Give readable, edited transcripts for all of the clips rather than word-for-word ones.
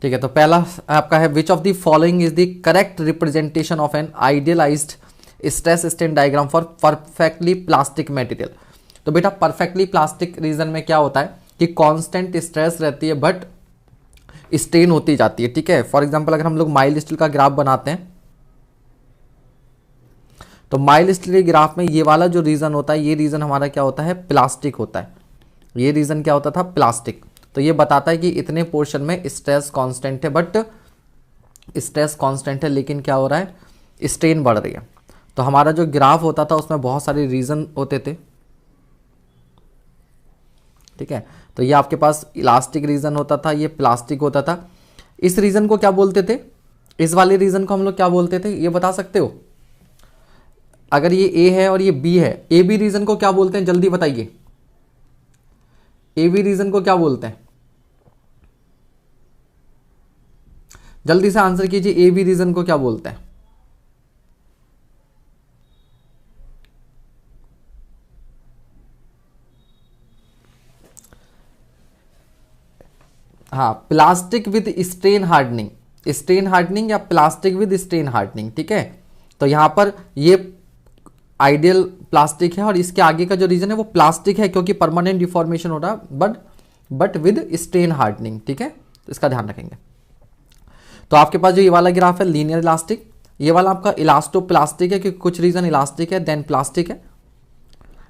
ठीक है, तो पहला आपका है which of the following is the correct representation of an idealised stress strain diagram for perfectly plastic material. तो बेटा परफेक्टली प्लास्टिक रीजन में क्या होता है कि कांस्टेंट स्ट्रेस रहती है बट स्ट्रेन होती जाती है। ठीक है, फॉर एग्जांपल अगर हम लोग माइल्ड स्टील का ग्राफ बनाते हैं तो माइल्ड स्टील के ग्राफ में ये वाला जो रीजन होता है, ये रीजन हमारा क्या होता है, प्लास्टिक होता है। ये रीजन क्या होता था, प्लास्टिक। तो ये बताता है कि इतने पोर्शन में स्ट्रेस कांस्टेंट है, बट स्ट्रेस कांस्टेंट है लेकिन क्या हो रहा है, स्ट्रेन बढ़ रही है। तो हमारा जो ग्राफ होता था उसमें बहुत सारे रीजन होते थे। ठीक है, तो ये आपके पास इलास्टिक रीजन होता था, ये प्लास्टिक होता था। इस रीजन को क्या बोलते थे, इस वाले रीजन को हम लोग क्या बोलते थे, ये बता सकते हो? अगर ये ए है और ये बी है, ए बी रीजन को क्या बोलते हैं, जल्दी बताइए। ए बी रीजन को क्या बोलते हैं, जल्दी से आंसर कीजिए। ए बी रीजन को क्या बोलते हैं? हाँ, plastic with strain hardening, strain hardening या प्लास्टिक विद स्ट्रेन हार्डनिंग। ठीक है, तो यहां पर ये आइडियल प्लास्टिक है और इसके आगे का जो रीजन है वो प्लास्टिक है क्योंकि परमानेंट डिफॉर्मेशन हो रहा, बट विद स्ट्रेन हार्डनिंग। ठीक है, तो इसका ध्यान रखेंगे। तो आपके पास जो ये वाला ग्राफ है लीनियर इलास्टिक, ये वाला आपका इलास्टो प्लास्टिक है क्योंकि कुछ रीजन इलास्टिक है देन प्लास्टिक है।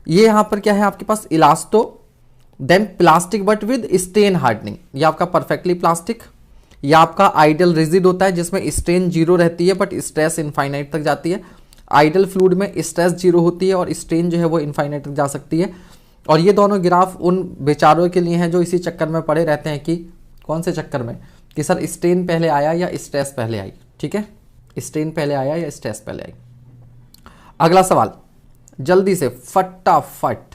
ये यहां पर क्या है आपके पास, elasto then plastic but with strain hardening. ये आपका परफेक्टली प्लास्टिक, ये आपका आइडियल रिजिड होता है जिसमें स्ट्रेन जीरो रहती है बट स्ट्रेस इनफाइनाइट तक जाती है। आइडियल फ्लूइड में स्ट्रेस जीरो होती है और स्ट्रेन जो है वो इनफाइनाइट तक जा सकती है। और ये दोनों ग्राफ उन बेचारों के लिए हैं जो इसी चक्कर में पड़े रहते हैं कि कौन से चक्कर में, कि सर स्ट्रेन पहले आया या स्ट्रेस पहले आई। ठीक है, स्ट्रेन पहले आया या स्ट्रेस पहले आई। अगला सवाल जल्दी से फटाफट।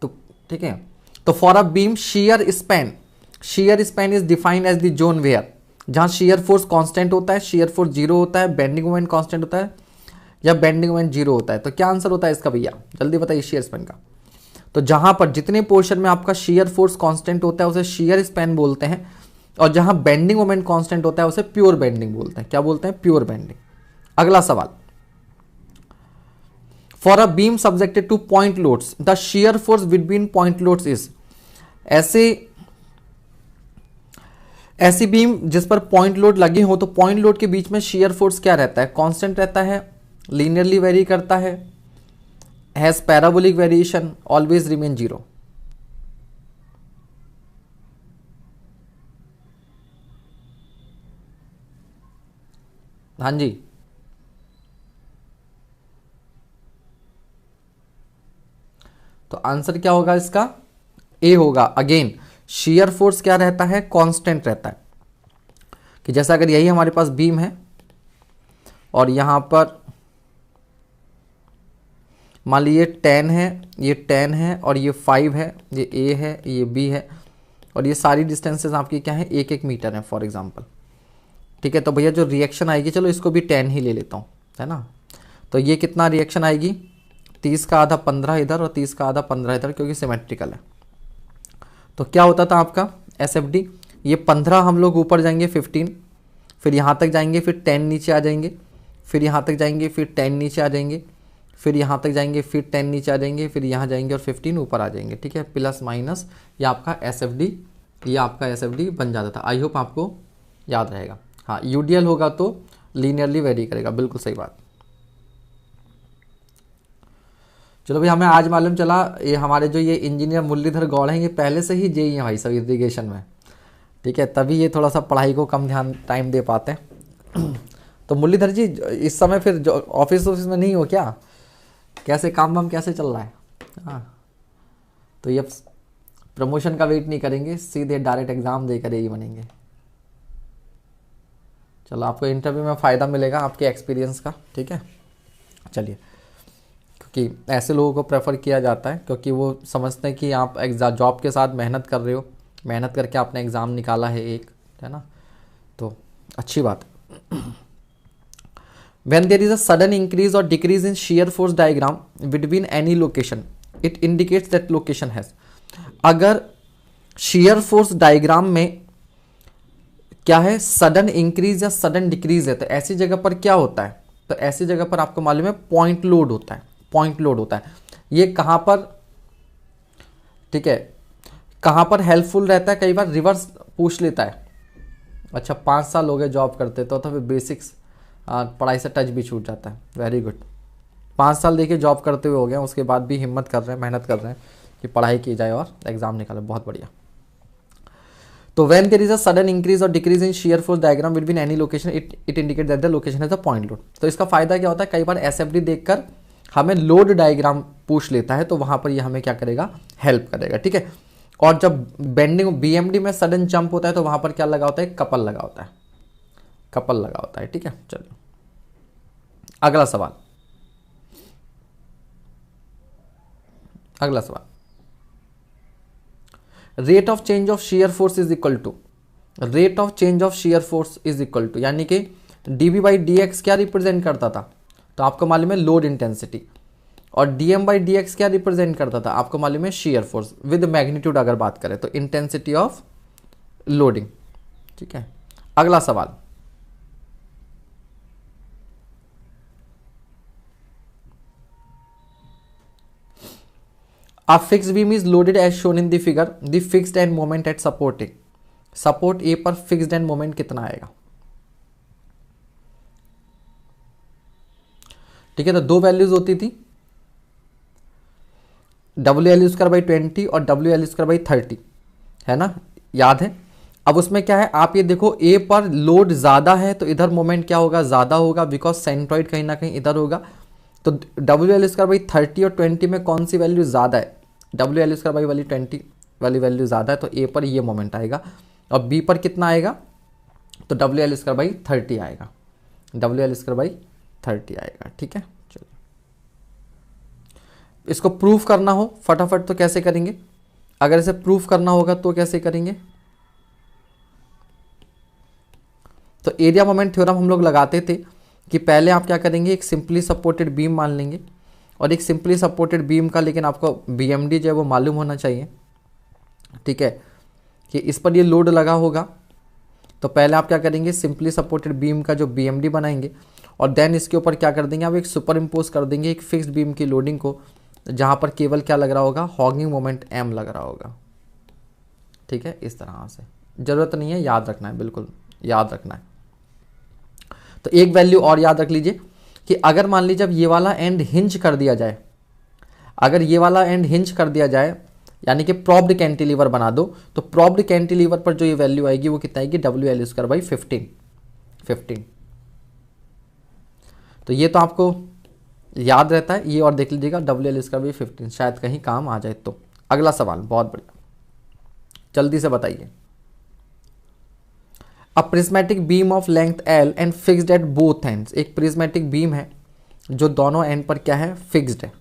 तो ठीक है, तो for a beam shear span is defined as the zone where, जहां शियर फोर्स कांस्टेंट होता है, शियर फोर्स जीरो होता है, बेंडिंग मोमेंट कांस्टेंट होता है या बेंडिंग मोमेंट जीरो होता है। तो क्या आंसर होता है इसका भैया, जल्दी बताइए शियर स्पैन का। तो जहां पर जितने पोर्शन में आपका शियर फोर्स कांस्टेंट होता है उसे शियर स्पैन बोलते हैं, और जहां बेंडिंग मोमेंट कांस्टेंट होता है उसे प्योर बेंडिंग बोलते हैं। क्या बोलते हैं, प्योर बेंडिंग। अगला सवाल, for a beam subjected two point loads the shear force between point loads is, ऐसी बीम जिस पर पॉइंट लोड लगे हो तो पॉइंट लोड के बीच में शियर फोर्स क्या रहता है, कांस्टेंट रहता है, लीनियरली वेरी करता है, has parabolic variation, always remain zero. हाँ जी, तो आंसर क्या होगा इसका, ए होगा। अगेन शियर फोर्स क्या रहता है, कांस्टेंट रहता है। कि जैसा अगर यही हमारे पास बीम है और यहां पर मान लीजिए 10 है, ये 10 है और ये 5 है, ये ए है, ये बी है और ये सारी डिस्टेंसेस आपकी क्या है, 1-1 मीटर है फॉर एग्जांपल। ठीक है, तो भैया जो रिएक्शन आएगी, चलो इसको भी 10 ही ले लेता हूँ, है ना। तो ये कितना रिएक्शन आएगी, 30 का आधा 15 इधर और 30 का आधा 15 इधर, क्योंकि सिमेट्रिकल है। तो क्या होता था आपका SFD, ये 15 हम लोग ऊपर जाएंगे 15, फिर यहाँ तक जाएंगे, फिर 10 नीचे आ जाएंगे, फिर यहाँ तक जाएंगे, फिर 10 नीचे आ जाएंगे, फिर यहाँ तक जाएंगे, फिर 10 नीचे आ जाएंगे, फिर यहाँ जाएंगे और 15 ऊपर आ जाएंगे। ठीक है, प्लस माइनस ये आपका SFD, ये आपका SFD बन जाता था। आई होप आपको याद रहेगा। हाँ, UDL होगा तो लीनियरली वेरी करेगा, बिल्कुल सही बात। चलो भाई, हमें आज मालूम चला ये हमारे जो ये इंजीनियर मुरलीधर गौड़ हैं ये पहले से ही जेई हैं भाई सब इरिगेशन में। ठीक है, तभी ये थोड़ा सा पढ़ाई को कम ध्यान टाइम दे पाते हैं। तो मुरलीधर जी इस समय फिर जो ऑफिस में नहीं हो क्या, कैसे काम वाम कैसे चल रहा है? हाँ, तो ये प्रमोशन का वेट नहीं करेंगे, सीधे डायरेक्ट एग्जाम देकर यही बनेंगे। चलो, आपको इंटरव्यू में फ़ायदा मिलेगा आपके एक्सपीरियंस का। ठीक है, चलिए, क्योंकि ऐसे लोगों को प्रेफर किया जाता है क्योंकि वो समझते हैं कि आप जॉब के साथ मेहनत कर रहे हो, मेहनत करके आपने एग्ज़ाम निकाला है एक, है ना, तो अच्छी बात है। When there is a sudden increase or decrease in shear force diagram between any location, it indicates that location has। अगर शेयर फोर्स डायग्राम में क्या है, सडन इंक्रीज या सडन डिक्रीज है, तो ऐसी जगह पर क्या होता है, तो ऐसी जगह पर आपको मालूम है पॉइंट लोड होता है, पॉइंट लोड होता है। ये कहां पर, ठीक है, कहां पर हेल्पफुल रहता है, कई बार रिवर्स पूछ लेता है। अच्छा 5 साल हो गए जॉब करते तो फिर बेसिक्स पढ़ाई से टच भी छूट जाता है। वेरी गुड, 5 साल देखिए जॉब करते हुए हो गए, उसके बाद भी हिम्मत कर रहे हैं, मेहनत कर रहे हैं कि पढ़ाई की जाए और एग्जाम निकाले, बहुत बढ़िया। तो when there is a sudden increase और decrease in shear force diagram will be in any location it indicate that the location has a point load. तो इसका फायदा क्या होता है, कई बार एसएफडी देखकर हमें लोड डायग्राम पूछ लेता है, तो वहां पर ये हमें क्या करेगा, हेल्प करेगा, ठीक है। और जब बेंडिंग बीएमडी में सडन जंप होता है तो वहां पर क्या लगा होता है, कपल लगा होता है, कपल लगा होता है, ठीक है। चलिए अगला सवाल, अगला सवाल, rate of change of shear force is equal to, rate of change of shear force is equal to, यानी कि डीबी बाई डी एक्स क्या रिप्रेजेंट करता था, तो आपको मालूम है लोड इंटेंसिटी, और डीएम बाई डी एक्स क्या रिप्रेजेंट करता था, आपको मालूम है शेयर फोर्स विद मैग्नीट्यूड अगर बात करें तो इंटेंसिटी ऑफ लोडिंग, ठीक है। अगला सवाल, A fixed beam is loaded as shown in the figure. The fixed end moment at supporting. Support A पर फिक्स्ड एंड मोमेंट कितना आएगा, ठीक है। तो दो वैल्यूज होती थी, WL²/20 और WL²/30, है ना, याद है। अब उसमें क्या है, आप ये देखो ए पर लोड ज्यादा है तो इधर मोमेंट क्या होगा, ज्यादा होगा, बिकॉज सेंट्रॉइड कहीं ना कहीं इधर होगा। तो WL²/30 और 20 में कौन सी वैल्यू ज़्यादा है, WL²/20 वाली वैल्यू ज़्यादा है, तो ए पर ये मोमेंट आएगा। और बी पर कितना आएगा, तो WL²/30 आएगा, WL²/30 आएगा, ठीक है। चलिए इसको प्रूफ करना हो फटाफट तो कैसे करेंगे, अगर इसे प्रूफ करना होगा तो कैसे करेंगे, तो एरिया मोमेंट थ्योरम हम लोग लगाते थे कि पहले आप क्या करेंगे, एक सिंपली सपोर्टेड बीम मान लेंगे, और एक सिंपली सपोर्टेड बीम का लेकिन आपको बीएमडी जो है वो मालूम होना चाहिए, ठीक है, कि इस पर ये लोड लगा होगा। तो पहले आप क्या करेंगे, सिंपली सपोर्टेड बीम का जो बीएमडी बनाएंगे, और देन इसके ऊपर क्या कर देंगे, आप एक सुपर इम्पोज कर देंगे एक फिक्स्ड बीम की लोडिंग को, जहाँ पर केवल क्या लग रहा होगा, हॉगिंग मोमेंट एम लग रहा होगा, ठीक है। इस तरह से ज़रूरत नहीं है, याद रखना है, बिल्कुल याद रखना है। तो एक वैल्यू और याद रख लीजिए कि अगर मान लीजिए जब ये वाला एंड हिंज कर दिया जाए, अगर ये वाला एंड हिंज कर दिया जाए यानी कि प्रॉप्ड कैंटिलीवर बना दो, तो प्रॉप्ड कैंटिलीवर पर जो ये वैल्यू आएगी वो कितना आएगी, WL²/15। तो ये तो आपको याद रहता है, ये और देख लीजिएगा WL²/15, शायद कहीं काम आ जाए। तो अगला सवाल बहुत बढ़िया, जल्दी से बताइए। A prismatic beam of length L and fixed at both ends, एक प्रिज्मेटिक बीम है जो दोनों एंड पर क्या है, फिक्स्ड है,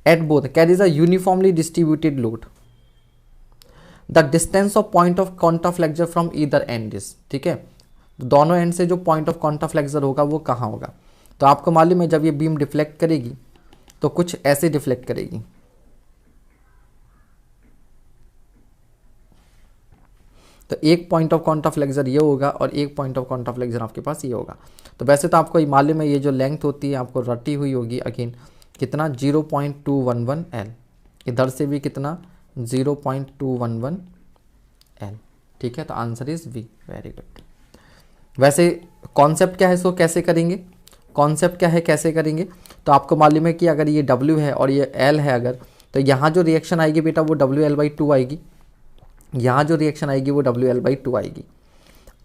at both carries a uniformly distributed load, the distance of point of contraflexure from either end is, ठीक है। दोनों एंड से जो पॉइंट ऑफ कॉन्ट्राफ्लेक्सर होगा वो कहाँ होगा, तो आपको मालूम है जब ये बीम डिफ्लेक्ट करेगी तो कुछ ऐसे डिफ्लेक्ट करेगी, तो एक पॉइंट ऑफ कॉन्ट्राफ्लेक्सर ये होगा और एक पॉइंट ऑफ कॉन्ट्राफ्लेक्सर आपके पास ये होगा। तो वैसे तो आपको मालूम है ये जो लेंथ होती है आपको रटी हुई होगी, अगेन कितना 0.211 L, इधर से भी कितना 0.211 L, ठीक है। तो answer is V, very good. वैसे कॉन्सेप्ट क्या है, इसको कैसे करेंगे, कॉन्सेप्ट क्या है कैसे करेंगे, तो आपको मालूम है कि अगर ये W है और ये L है अगर, तो यहाँ जो रिएक्शन आएगी बेटा वो WL/2 आएगी, यहाँ जो रिएक्शन आएगी वो WL/2 आएगी।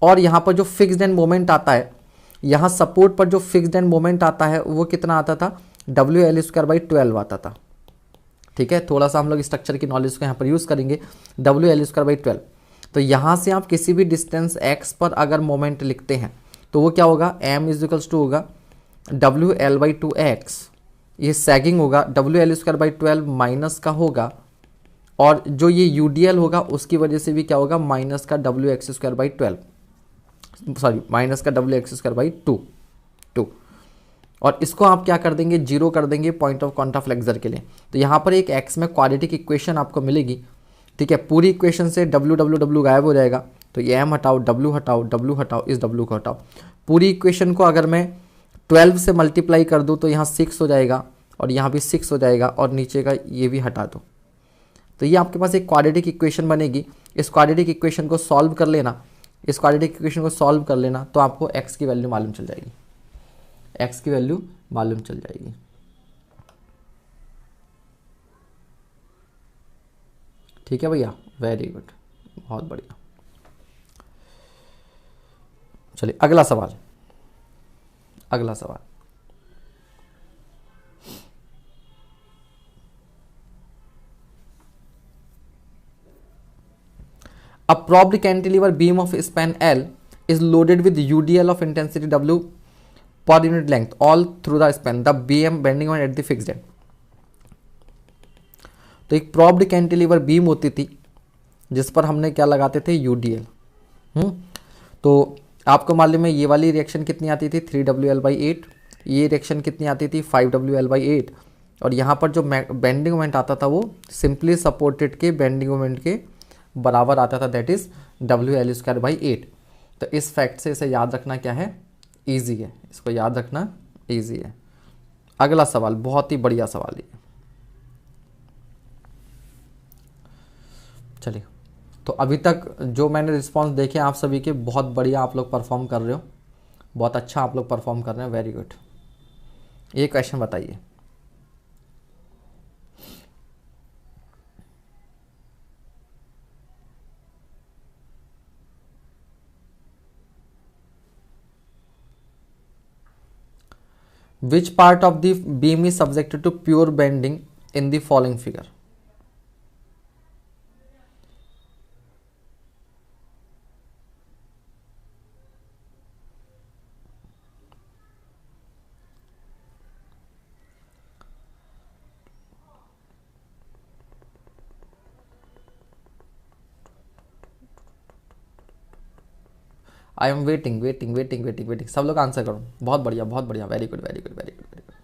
और यहाँ पर जो फिक्स्ड एंड मोमेंट आता है, यहाँ सपोर्ट पर जो फिक्स्ड एंड मोमेंट आता है वो कितना आता था, WL²/12 आता था, ठीक है। थोड़ा सा हम लोग स्ट्रक्चर की नॉलेज को यहाँ पर यूज़ करेंगे, WL²/12। तो यहाँ से आप किसी भी डिस्टेंस x पर अगर मोमेंट लिखते हैं तो वो क्या होगा, m होगा WL/2x, ये सैगिंग होगा, WL²/12 माइनस का होगा, और जो ये UDL होगा उसकी वजह से भी क्या होगा, माइनस का WX²/12, सॉरी माइनस का WX²/2। और इसको आप क्या कर देंगे, जीरो कर देंगे पॉइंट ऑफ कॉन्टा फ्लेक्सर के लिए। तो यहाँ पर एक एक्स में क्वाड्रेटिक इक्वेशन आपको मिलेगी, ठीक है। पूरी इक्वेशन से डब्ल्यू डब्ल्यू डब्ल्यू गायब हो जाएगा, तो ये एम हटाओ, डब्ल्यू हटाओ, डब्ल्यू हटाओ, इस डब्ल्यू को हटाओ। पूरी इक्वेशन को अगर मैं 12 से मल्टीप्लाई कर दूँ तो यहाँ 6 हो जाएगा और यहाँ भी 6 हो जाएगा और नीचे का ये भी हटा दो। तो ये आपके पास एक क्वाड्रेटिक इक्वेशन बनेगी। इस क्वाड्रेटिक इक्वेशन को सॉल्व कर लेना, इस क्वाड्रेटिक इक्वेशन को सॉल्व कर लेना तो आपको एक्स की वैल्यू मालूम चल जाएगी, एक्स की वैल्यू मालूम चल जाएगी। ठीक है भैया, वेरी गुड, बहुत बढ़िया। चलिए अगला सवाल, अगला सवाल। A propped cantilever beam of span L is loaded with UDL of intensity W per unit length all through the span. The beam bending moment at the fixed end. तो एक propped cantilever beam होती थी जिस पर हमने क्या लगाते थे, UDL। तो आपको मालूम है ये वाली रिएक्शन कितनी आती थी, 3WL/8। ये रिएक्शन कितनी आती थी, 5WL/8। और यहाँ पर जो बेंडिंग मोमेंट आता था वो सिंपली सपोर्टेड के बेंडिंग मोमेंट के बराबर आता था, दैट इज WL²/8। तो इस फैक्ट से इसे याद रखना क्या है, ईजी है, इसको याद रखना ईजी है। अगला सवाल बहुत ही बढ़िया सवाल है। चलिए, तो अभी तक जो मैंने रिस्पांस देखे आप सभी के, बहुत बढ़िया आप लोग परफॉर्म कर रहे हो, बहुत अच्छा आप लोग परफॉर्म कर रहे हैं, वेरी गुड। ये क्वेश्चन बताइए, which part of the beam is subjected to pure bending in the following figure? I am waiting waiting waiting waiting waiting, सब लोग आंसर करो। बहुत बढ़िया बहुत बढ़िया, very good very good very good very good.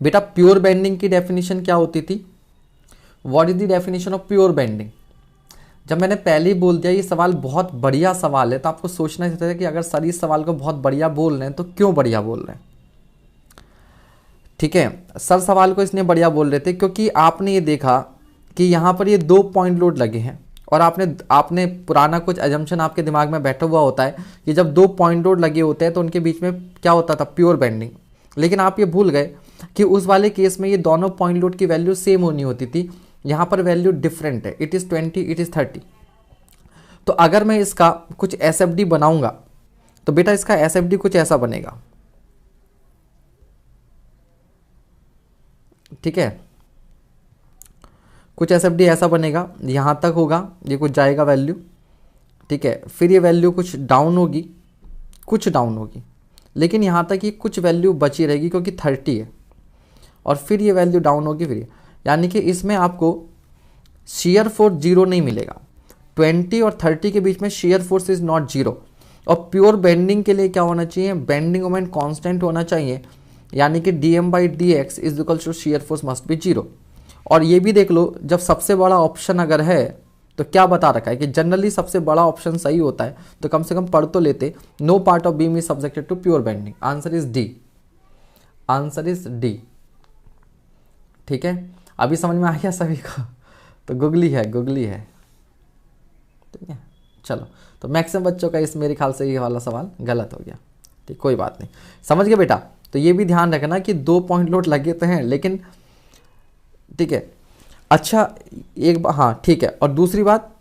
बेटा pure bending की definition क्या होती थी, what is the definition of pure bending? जब मैंने पहले ही बोल दिया ये सवाल बहुत बढ़िया सवाल है, तो आपको सोचना चाहिए था कि अगर सर इस सवाल को बहुत बढ़िया बोल रहे हैं तो क्यों बढ़िया बोल रहे हैं। ठीक है, सर सवाल को इसलिए बढ़िया बोल रहे थे क्योंकि आपने ये देखा कि यहाँ पर ये 2 पॉइंट लोड लगे हैं और आपने पुराना कुछ एजम्पशन आपके दिमाग में बैठा हुआ होता है कि जब 2 पॉइंट लोड लगे होते हैं तो उनके बीच में क्या होता था, प्योर बेंडिंग। लेकिन आप ये भूल गए कि उस वाले केस में ये दोनों पॉइंट लोड की वैल्यू सेम होनी होती थी, यहाँ पर वैल्यू डिफरेंट है, इट इज़ 20 इट इज़ 30। तो अगर मैं इसका कुछ SFD बनाऊंगा तो बेटा इसका SFD कुछ ऐसा बनेगा, ठीक है, कुछ SFD ऐसा बनेगा, यहाँ तक होगा, ये कुछ जाएगा वैल्यू, ठीक है, फिर ये वैल्यू कुछ डाउन होगी, कुछ डाउन होगी, लेकिन यहाँ तक ये कुछ वैल्यू बची रहेगी क्योंकि 30 है, और फिर ये वैल्यू डाउन होगी, फिर यानी कि इसमें आपको शेयर फोर्स जीरो नहीं मिलेगा। 20 और 30 के बीच में share force is not zero. और प्योर बेंडिंग के लिए क्या होना चाहिए, बेंडिंग मोमेंट कांस्टेंट होना चाहिए, यानी कि dm/dx is equal to shear force must be zero. और ये भी देख लो, जब सबसे बड़ा ऑप्शन अगर है तो क्या बता रखा है कि जनरली सबसे बड़ा ऑप्शन सही होता है, तो कम से कम पढ़ तो लेते, no part of beam is subjected to pure bending. Answer is D, answer is D. ठीक है, अभी समझ में आ गया सभी को? तो गुगली है, गुगली है, ठीक है। चलो, तो मैक्सिमम बच्चों का इस मेरे ख्याल से ये वाला सवाल गलत हो गया, ठीक, कोई बात नहीं, समझ गए बेटा। तो ये भी ध्यान रखना कि 2 पॉइंट लोड लगे तो हैं, लेकिन ठीक है। अच्छा एक बात, हाँ ठीक है, और दूसरी बात,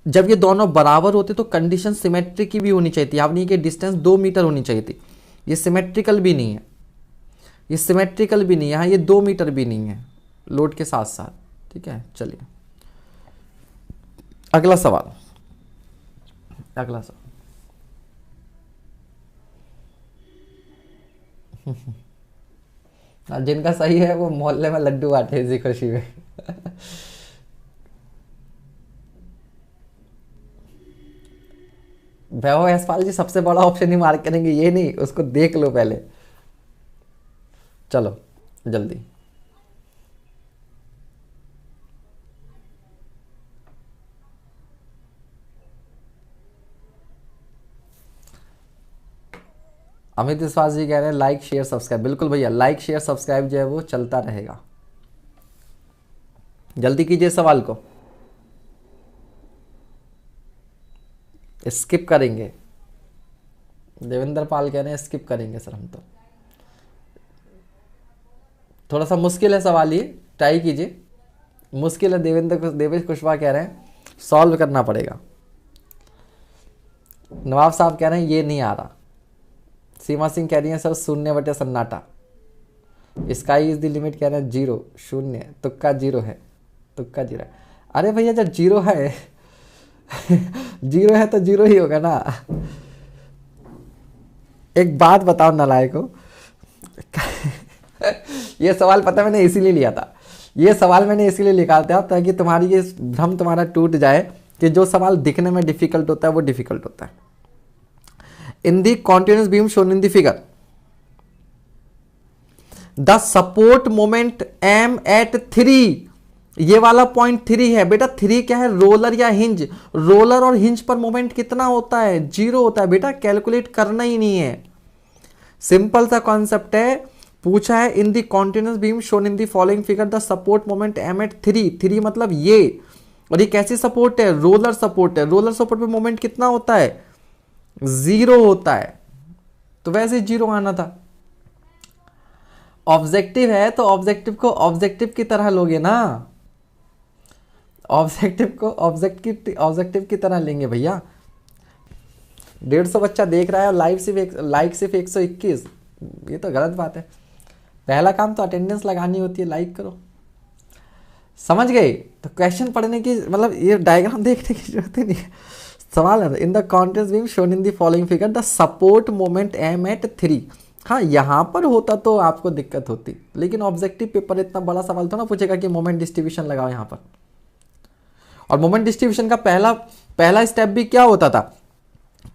जब ये दोनों बराबर होते तो कंडीशन सिमेट्रिक की भी होनी चाहिए थी। आप नहीं कि डिस्टेंस 2 मीटर होनी चाहिए थी, ये सिमेट्रिकल भी नहीं है, ये सिमेट्रिकल भी नहीं है, हाँ ये 2 मीटर भी नहीं है लोड के साथ साथ, ठीक है। चलिए अगला सवाल, अगला सवाल। जिनका सही है वो मोहल्ले में लड्डू बांटे इसी खुशी में। वैभव यशपाल जी सबसे बड़ा ऑप्शन ही मार्क करेंगे, ये नहीं, उसको देख लो पहले। चलो जल्दी। अमित विश्वास जी कह रहे हैं लाइक शेयर सब्सक्राइब। बिल्कुल भैया, लाइक शेयर सब्सक्राइब जो है वो चलता रहेगा। जल्दी कीजिए सवाल को, स्किप करेंगे। देवेंद्र पाल कह रहे हैं स्किप करेंगे सर हम तो। थोड़ा सा मुश्किल है सवाल, ये ट्राई कीजिए, मुश्किल है। देवेश कुशवाहा कह रहे हैं सॉल्व करना पड़ेगा। नवाब साहब कह रहे हैं ये नहीं आ रहा। सीमा सिंह कह रही है सर शून्य बटे सन्नाटा। स्काई इज द लिमिट कह रहे हैं 0 शून्य, तुक्का 0 है, तुक्का 0 है। अरे भैया जब 0 है 0 है तो 0 ही होगा ना। एक बात बताओ नालायको, ये सवाल पता मैंने इसीलिए लिया था, ये सवाल मैंने इसीलिए लिखा था ताकि तुम्हारी ये भ्रम तुम्हारा टूट जाए कि जो सवाल दिखने में डिफिकल्ट होता है वो डिफिकल्ट होता है। In the continuous beam shown in the figure the support moment M at 3, ये वाला पॉइंट 3 है बेटा। 3 क्या है, रोलर या हिंज। रोलर और हिंज पर मोमेंट कितना होता है, 0 होता है बेटा, कैलकुलेट करना ही नहीं है। सिंपल सा कॉन्सेप्ट है, पूछा है in the continuous beam shown in the following figure the support moment M at 3 मतलब ये, और ये कैसी सपोर्ट है, रोलर सपोर्ट है। रोलर सपोर्ट पे मोमेंट कितना होता है, 0 होता है, तो वैसे 0 आना था। ऑब्जेक्टिव है तो ऑब्जेक्टिव को ऑब्जेक्टिव की तरह लोगे ना, ऑब्जेक्टिव को ऑब्जेक्टिव की तरह लेंगे भैया। 150 बच्चा देख रहा है और लाइक सिर्फ 121, ये तो गलत बात है। पहला काम तो अटेंडेंस लगानी होती है, लाइक करो। समझ गए, तो क्वेश्चन पढ़ने की मतलब ये डायग्राम देखने की जरूरत ही नहीं है। सवाल है in the contest beam shown in the following figure the support moment M at 3। हाँ यहां पर होता तो आपको दिक्कत होती, लेकिन ऑब्जेक्टिव पेपर इतना बड़ा सवाल तो ना पूछेगा कि मोमेंट डिस्ट्रीब्यूशन लगाओ यहां पर। और मोमेंट डिस्ट्रीब्यूशन का पहला स्टेप भी क्या होता था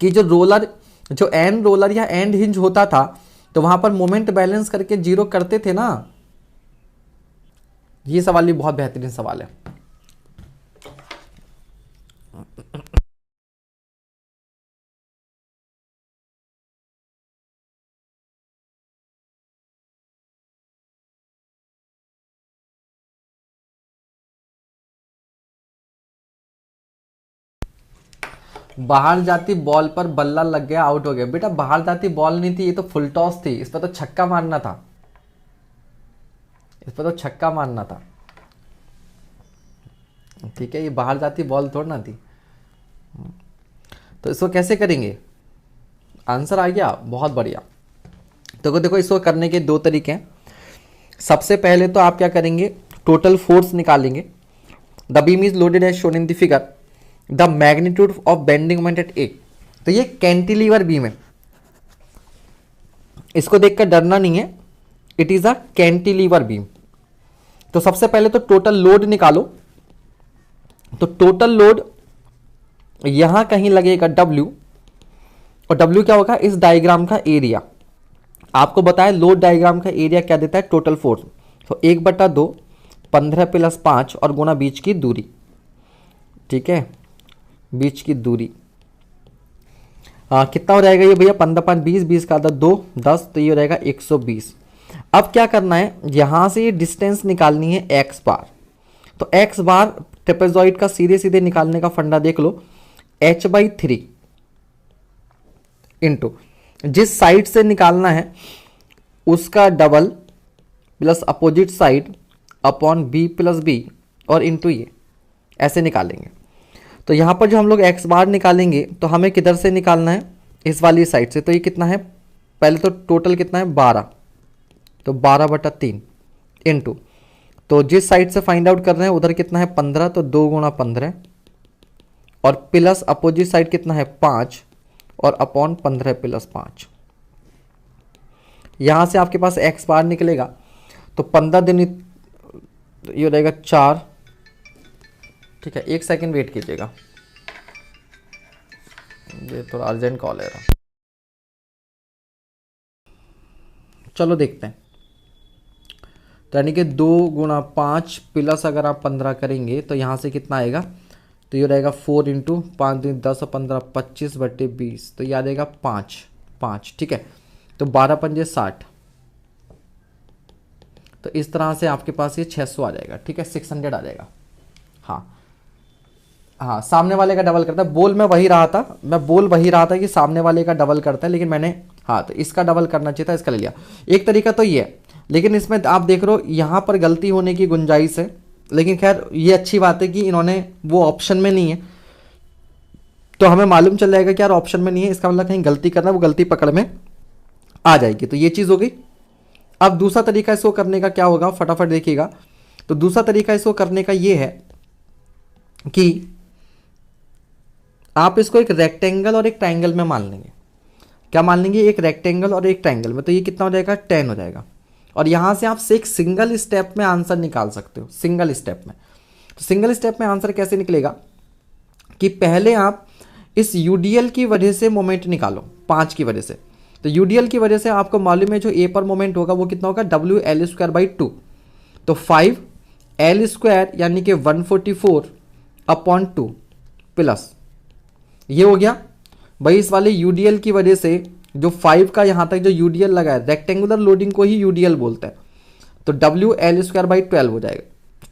कि जो एंड रोलर या एंड हिंज होता था तो वहां पर मोमेंट बैलेंस करके 0 करते थे ना। ये सवाल भी बहुत बेहतरीन सवाल है। बाहर जाती बॉल पर बल्ला लग गया, आउट हो गया। बेटा बाहर जाती बॉल नहीं थी, ये तो फुल टॉस थी, इस पर तो छक्का मारना था, इस पर तो छक्का मारना था। ठीक है, ये बाहर जाती बॉल थोड़ी ना थी। तो इसको कैसे करेंगे, आंसर आ गया, बहुत बढ़िया। तो देखो इसको करने के 2 तरीके हैं। सबसे पहले तो आप क्या करेंगे, टोटल फोर्स निकालेंगे। The beam is loaded as shown in the figure the magnitude of bending moment at A. तो ये कैंटिलीवर बीम है, इसको देखकर डरना नहीं है, it is a cantilever beam. तो सबसे पहले तो टोटल लोड निकालो। तो टोटल लोड यहां कहीं लगेगा W, और W क्या होगा, इस डायग्राम का एरिया। आपको बताया लोड डायग्राम का एरिया क्या देता है, टोटल फोर्स। तो 1/2 15 + 5 और गुना बीच की दूरी। ठीक है, बीच की दूरी कितना हो जाएगा ये भैया, 15 × 5 20, 20 का आधा 2 10, तो ये हो जाएगा 120। अब क्या करना है, यहां से ये डिस्टेंस निकालनी है x बार। तो x बार ट्रेपेजॉइड का सीधे सीधे निकालने का फंडा देख लो, h/3 इंटू जिस साइड से निकालना है उसका double plus opposite side upon b + b और इंटू ये, ऐसे निकालेंगे। तो यहां पर जो हम लोग x बार निकालेंगे तो हमें किधर से निकालना है, इस वाली साइड से। तो ये कितना है, पहले तो टोटल कितना है 12, तो 12/3 इंटू, तो जिस साइड से फाइंड आउट कर रहे हैं उधर कितना है 15, तो 2 × 15 और प्लस अपोजिट साइड कितना है 5 और अपॉन 15 + 5। यहां से आपके पास x बार निकलेगा, तो 15 दिन ये हो जाएगा 4। ठीक है, 1 सेकंड वेट कीजिएगा, ये थोड़ा अर्जेंट कॉल है रहा। चलो देखते हैं। तो यानी कि 2 × 5 प्लस अगर आप 15 करेंगे तो यहाँ से कितना आएगा, तो ये रहेगा 4 × 5 × 10 और 15 25/20, तो ये आ जाएगा 5, ठीक है। तो 12 पंजे 60, तो इस तरह से आपके पास ये 600 आ जाएगा, ठीक है, 600 आ जाएगा। हाँ, सामने वाले का डबल करता है। मैं बोल वही रहा था कि सामने वाले का डबल करता है, लेकिन मैंने तो इसका डबल करना चाहिए था, इसका ले लिया। एक तरीका तो ये है, लेकिन इसमें आप देख रहे हो यहाँ पर गलती होने की गुंजाइश है, लेकिन खैर ये अच्छी बात है कि इन्होंने वो ऑप्शन में नहीं है, तो हमें मालूम चल जाएगा कि यार ऑप्शन में नहीं है, इसका मतलब कहीं गलती करना, वो गलती पकड़ में आ जाएगी। तो ये चीज़ हो गई। अब दूसरा तरीका इसको करने का क्या होगा, फटाफट देखिएगा। तो दूसरा तरीका इसको करने का ये है कि आप इसको एक रेक्टेंगल और एक ट्रायंगल में मान लेंगे। क्या मान लेंगे, एक रेक्टेंगल और एक ट्रायंगल में, तो ये कितना हो जाएगा, 10 हो जाएगा। और यहां से आप एक सिंगल स्टेप में आंसर निकाल सकते हो, सिंगल स्टेप में। तो सिंगल स्टेप में आंसर कैसे निकलेगा कि पहले आप इस यूडीएल की वजह से मोमेंट निकालो, 5 की वजह से। तो यूडीएल की वजह से आपको मालूम है जो ए पर मोमेंट होगा वो कितना होगा, WL² 2, तो 5L² यानी कि 144/2 प्लस ये हो गया भाई। इस वाले यूडीएल की वजह से जो 5 का यहां तक जो यूडीएल लगा है, रेक्टेंगुलर लोडिंग को ही यूडीएल बोलते हैं, तो WL² 12 हो जाएगा,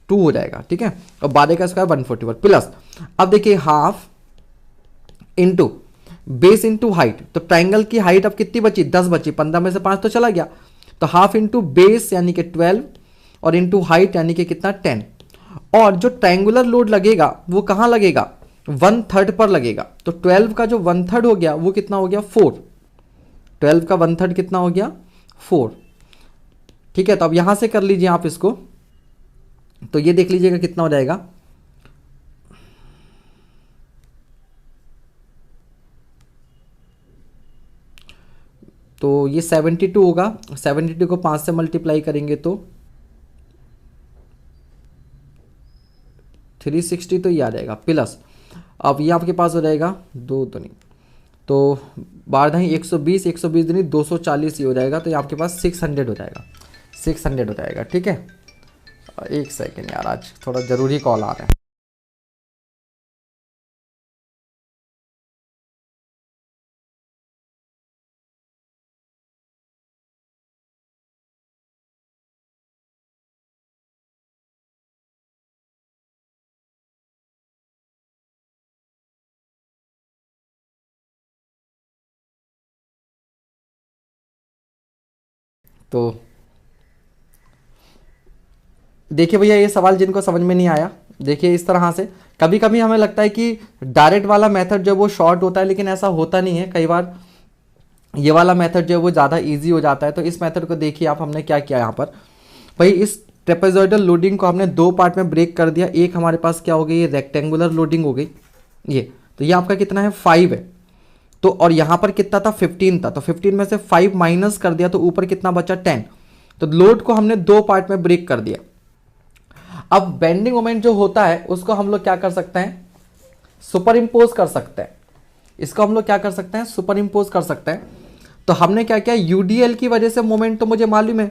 2 हो जाएगा, ठीक है। और 12 का स्क्वायर 144 प्लस, अब देखिए half into base into height. तो ट्राइंगल की हाइट अब कितनी बची, 10 बची, 15 में से 5 तो चला गया, तो हाफ इंटू बेस यानी कि 12 और इंटू हाइट यानी कि कितना, 10। और जो ट्रायंगुलर लोड लगेगा वो कहां लगेगा, 1/3 पर लगेगा। तो 12 का जो 1/3 हो गया वो कितना हो गया, 4। 12 का 1/3 कितना हो गया, 4, ठीक है। तो अब यहां से कर लीजिए आप इसको, तो ये देख लीजिएगा कितना हो जाएगा, तो ये 72 होगा। 72 को 5 से मल्टीप्लाई करेंगे तो 360, तो ये आ जाएगा प्लस। अब ये आपके पास हो जाएगा 2 तो नहीं, तो 12 120, 120 नहीं 240 ही हो जाएगा, तो ये आपके पास 600 हो जाएगा, 600 हो जाएगा, ठीक है। एक सेकेंड यार, आज थोड़ा ज़रूरी कॉल आ रहा है। तो देखिए भैया, ये सवाल जिनको समझ में नहीं आया, देखिए इस तरह से कभी कभी हमें लगता है कि डायरेक्ट वाला मेथड जो वो शॉर्ट होता है, लेकिन ऐसा होता नहीं है। कई बार ये वाला मेथड जो है वो ज़्यादा इजी हो जाता है। तो इस मेथड को देखिए आप, हमने क्या किया यहाँ पर भाई, इस ट्रेपेजॉइडल लोडिंग को हमने 2 पार्ट में ब्रेक कर दिया। एक हमारे पास क्या हो गई, ये रेक्टेंगुलर लोडिंग हो गई, ये तो ये आपका कितना है, 5 है। तो और यहाँ पर कितना था, 15 था, तो 15 में से 5 माइनस कर दिया तो ऊपर कितना बचा, 10। तो लोड को हमने 2 पार्ट में ब्रेक कर दिया। अब बेंडिंग मोमेंट जो होता है उसको हम लोग क्या कर सकते हैं, सुपर इंपोज कर सकते हैं। इसको हम लोग क्या कर सकते हैं, सुपर इंपोज कर सकते हैं। तो हमने क्या किया, यूडीएल की वजह से मोमेंट तो मुझे मालूम है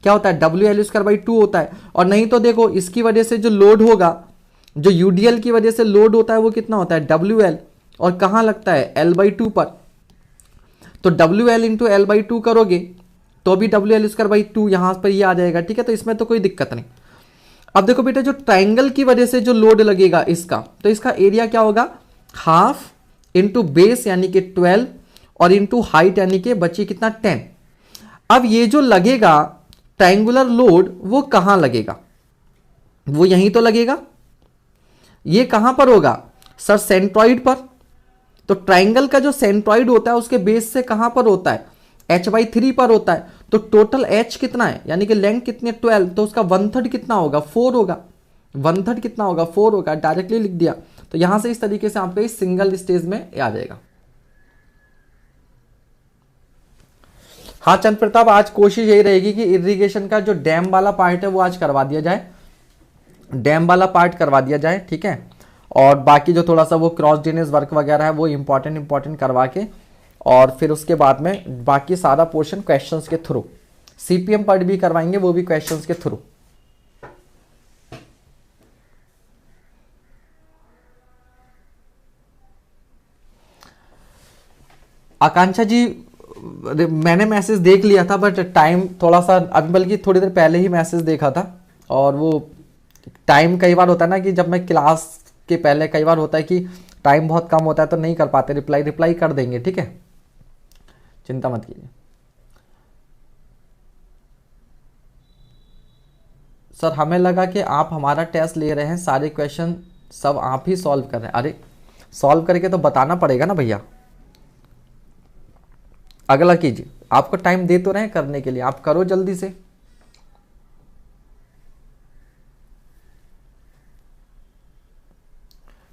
क्या होता है, WL² 2 होता है। और नहीं तो देखो इसकी वजह से जो लोड होगा, जो यूडीएल की वजह से लोड होता है वो कितना होता है, WL, और कहां लगता है, L/2 पर। तो WL इंटू L/2 करोगे तो भी WL² 2 यहां पर ये आ जाएगा, ठीक है। तो इसमें तो कोई दिक्कत नहीं। अब देखो बेटा, जो ट्राइंगल की वजह से जो लोड लगेगा इसका, तो इसका एरिया क्या होगा, हाफ इंटू बेस यानी कि 12 और इंटू हाइट यानी कि बची कितना, 10। अब ये जो लगेगा ट्राइंगुलर लोड वो कहां लगेगा, वो यहीं तो लगेगा। ये कहां पर होगा सर, सेंट्रॉइड पर। तो ट्राइंगल का जो सेंट्रॉइड होता है उसके बेस से कहां पर होता है, h/3 पर होता है। तो टोटल h कितना है, यानी कि लेंथ कितनी है, 12, तो उसका 1/3 कितना होगा, 4 होगा। 1/3 कितना होगा, 4 होगा, डायरेक्टली लिख दिया। तो यहां से इस तरीके से आपके इस सिंगल स्टेज में आ जाएगा। हाँ चंद प्रताप, आज कोशिश यही रहेगी कि इरिगेशन का जो डैम वाला पार्ट है वो आज करवा दिया जाए, डैम वाला पार्ट करवा दिया जाए, ठीक है। और बाकी जो थोड़ा सा वो क्रॉस जीनियस वर्क वगैरह है वो इंपॉर्टेंट करवा के, और फिर उसके बाद में बाकी सारा पोर्शन क्वेश्चंस के थ्रू, सीपीएम पार्ट भी करवाएंगे वो भी क्वेश्चंस के थ्रू। आकांक्षा जी, मैंने मैसेज देख लिया था बट टाइम थोड़ा सा, अभी बल्कि थोड़ी देर पहले ही मैसेज देखा था, और वो टाइम कई बार होता है ना कि जब मैं क्लास के पहले कई बार होता है कि टाइम बहुत कम होता है तो नहीं कर पाते रिप्लाई कर देंगे, ठीक है, चिंता मत कीजिए। सर हमें लगा कि आप हमारा टेस्ट ले रहे हैं, सारे क्वेश्चन सब आप ही सॉल्व कर रहे हैं। अरे सॉल्व करके तो बताना पड़ेगा ना भैया। अगला कीजिए, आपको टाइम दे तो रहे हैं करने के लिए, आप करो जल्दी से।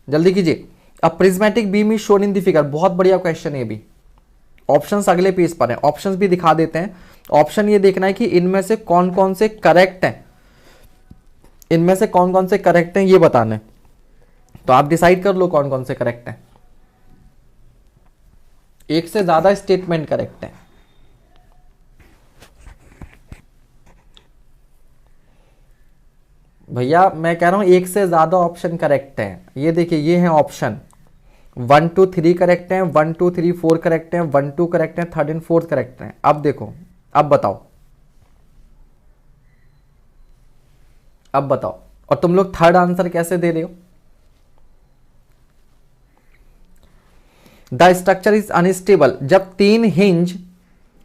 जल्दी कीजिए। A prismatic beam is shown in the figure, बहुत बढ़िया क्वेश्चन है। भी ऑप्शंस अगले पेज पर है, ऑप्शंस भी दिखा देते हैं। ऑप्शन ये देखना है कि इनमें से कौन कौन से करेक्ट हैं, इनमें से कौन कौन से करेक्ट हैं ये बताना है, तो आप डिसाइड कर लो कौन कौन से करेक्ट हैं। एक से ज्यादा स्टेटमेंट करेक्ट है। भैया मैं कह रहा हूं एक से ज्यादा ऑप्शन करेक्ट है। ये देखिए ये है ऑप्शन 1 2 3 करेक्ट है, 1 2 3 4 करेक्ट है, 1 2 करेक्ट है, थर्ड एंड फोर्थ करेक्ट है। अब देखो, अब बताओ, अब बताओ। और तुम लोग थर्ड आंसर कैसे दे रहे हो? द स्ट्रक्चर इज अनस्टेबल, जब 3 हिंज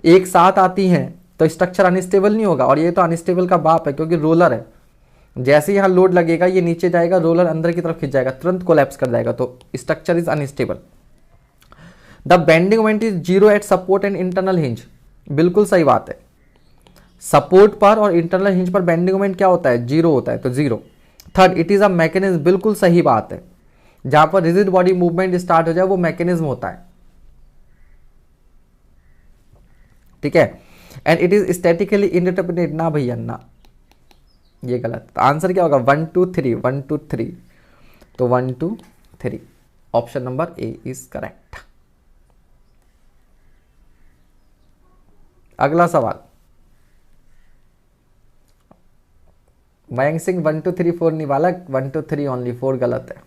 एक साथ आती हैं तो स्ट्रक्चर अनस्टेबल नहीं होगा, और ये तो अनस्टेबल का बाप है क्योंकि रोलर है। जैसे यहां लोड लगेगा ये नीचे जाएगा, रोलर अंदर की तरफ खिंच जाएगा, तुरंत कोलैप्स कर जाएगा, तो structure is unstable. The bending moment is zero eight support and internal hinge, बिल्कुल सही बात है। सपोर्ट पर और इंटरनल हिंज पर बेंडिंग मोमेंट क्या होता है? जीरो होता है, तो zero. Third, it is a mechanism, बिल्कुल सही बात है। जहां पर रिजिड बॉडी मूवमेंट स्टार्ट हो जाए वो मैकेनिज्म होता है, ठीक है। And it is statically indeterminate, ना भैया ना, ये गलत। तो आंसर क्या होगा? 1 2 3, 1 2 3, तो 1 2 3, option number A is correct. अगला सवाल, मयंक सिंह 1 2 3 4 नहीं वाला, 1 2 3 ओनली, 4 गलत है।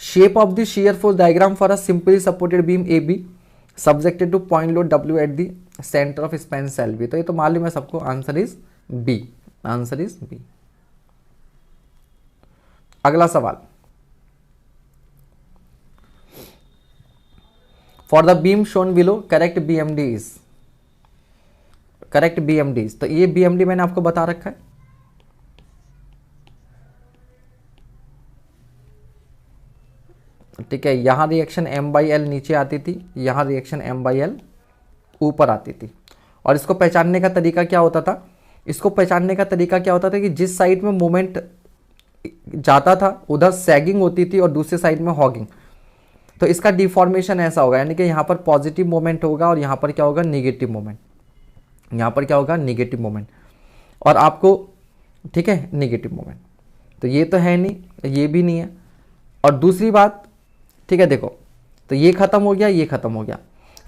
Shape of the shear force diagram for a simply supported beam AB subjected to point load W at the center of span cell B, तो ये तो मालूम है सबको, answer is B, answer is B. अगला सवाल, for the beam shown below correct BMD is, correct BMD is, तो ये BMD मैंने आपको बता रखा है। ठीक है, यहां रिएक्शन M/L नीचे आती थी, यहां रिएक्शन M/L ऊपर आती थी। और इसको पहचानने का तरीका क्या होता था? इसको पहचानने का तरीका क्या होता था कि जिस साइड में मोमेंट जाता था उधर सैगिंग होती थी और दूसरे साइड में हॉगिंग, तो इसका डिफॉर्मेशन ऐसा होगा, यानी कि यहां पर पॉजिटिव मोमेंट होगा और यहां पर क्या होगा? Negative moment. यहां पर क्या होगा? Negative moment. और आपको, ठीक है, निगेटिव मोमेंट, तो ये तो है नहीं, ये भी नहीं है। और दूसरी बात, ठीक है, देखो, तो ये खत्म हो गया, ये खत्म हो गया।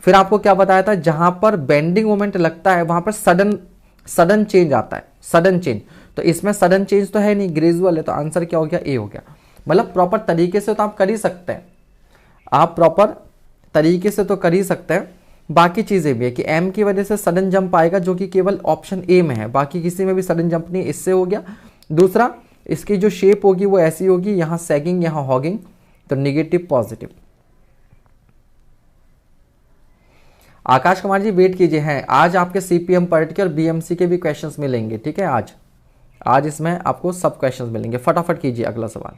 फिर आपको क्या बताया था? जहां पर बेंडिंग मोमेंट लगता है वहां पर सडन चेंज आता है, सडन चेंज। तो इसमें सडन चेंज तो है नहीं, ग्रेजुअल है, तो आंसर क्या हो गया? ए हो गया। मतलब प्रॉपर तरीके से तो आप कर ही सकते हैं, आप प्रॉपर तरीके से तो कर ही सकते हैं। बाकी चीजें भी है कि एम की वजह से सडन जंप आएगा, जो कि केवल ऑप्शन ए में है, बाकी किसी में भी सडन जंप नहीं, इससे हो गया। दूसरा, इसकी जो शेप होगी वो ऐसी होगी, यहां सैगिंग, यहां हॉगिंग, तो negative positive. Akash Kumar ji wait कीजिए, हैं आज आपके सीपीएम पार्ट के और बीएमसी के भी क्वेश्चंस मिलेंगे, ठीक है। आज इसमें आपको सब क्वेश्चंस मिलेंगे। फटाफट कीजिए अगला सवाल।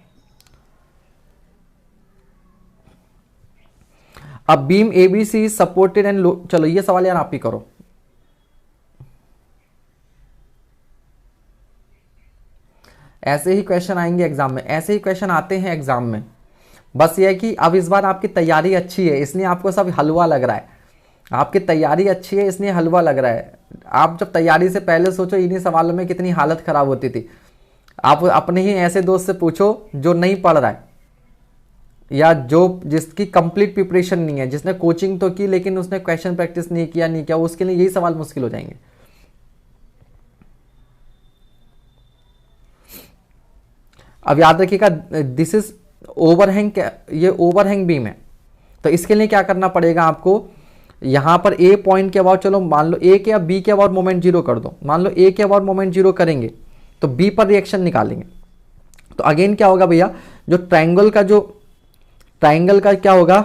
अब बीम एबीसी सपोर्टेड एंड, चलो ये सवाल यार आप ही करो। ऐसे ही क्वेश्चन आएंगे एग्जाम में, ऐसे ही क्वेश्चन आते हैं एग्जाम में। बस ये है कि अब इस बार आपकी तैयारी अच्छी है इसलिए आपको सब हलवा लग रहा है, आपकी तैयारी अच्छी है इसलिए हलवा लग रहा है। आप जब तैयारी से पहले सोचो इन्हीं सवालों में कितनी हालत खराब होती थी। आप अपने ही ऐसे दोस्त से पूछो जो नहीं पढ़ रहा है या जो जिसकी कंप्लीट प्रिपरेशन नहीं है, जिसने कोचिंग तो की लेकिन उसने क्वेश्चन प्रैक्टिस नहीं किया, उसके लिए यही सवाल मुश्किल हो जाएंगे। अब याद रखिएगा दिस इज ओवरहैंग, ये ओवरहैंग बीम है, तो इसके लिए क्या करना पड़ेगा आपको, यहां पर ए पॉइंट के अबाउट, चलो मान लो ए के या बी के अबाउट मोमेंट जीरो कर दो, मान लो ए के अबाउट मोमेंट जीरो करेंगे तो बी पर रिएक्शन निकालेंगे। तो अगेन क्या होगा भैया, जो ट्राइंगल का क्या होगा,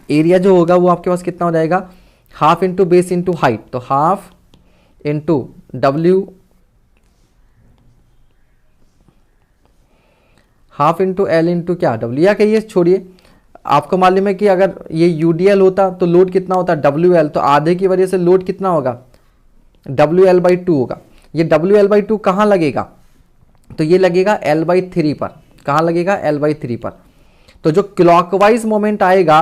एरिया जो होगा वो आपके पास कितना हो जाएगा, half into base into height, तो half into W, half into L into क्या डब्ल्यू, या कहिए छोड़िए, आपको मालूम है कि अगर ये यूडीएल होता तो लोड कितना होता डब्ल्यू एल, तो आधे की वजह से लोड कितना होगा डब्ल्यू एल बाई टू होगा। ये डब्ल्यू एल बाई टू कहाँ लगेगा, तो ये लगेगा एल बाई थ्री पर, कहाँ लगेगा एल बाई थ्री पर। तो जो क्लॉकवाइज मोमेंट आएगा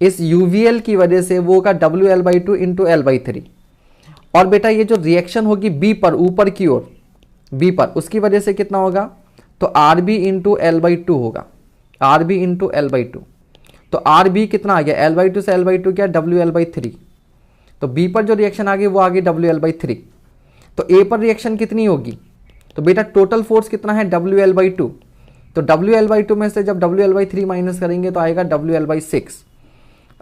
इस यूवीएल की वजह से वो होगा W L by two into L by three. और बेटा ये जो रिएक्शन होगी बी पर, ऊपर की ओर बी पर, उसकी वजह से कितना होगा, तो R B into L by two होगा, R B into L by two. तो आर बी कितना आ गया, एल बाई टू से एल बाई टू क्या, डब्ल्यू एल बाई थ्री। तो बी पर जो रिएक्शन आ गई वो आ गई डब्ल्यू एल बाई थ्री। तो ए पर रिएक्शन कितनी होगी, तो बेटा टोटल फोर्स कितना है डब्ल्यू एल बाई टू। तो डब्ल्यू एल बाई टू में से जब W L by three minus करेंगे तो आएगा डब्ल्यू एल बाई सिक्स।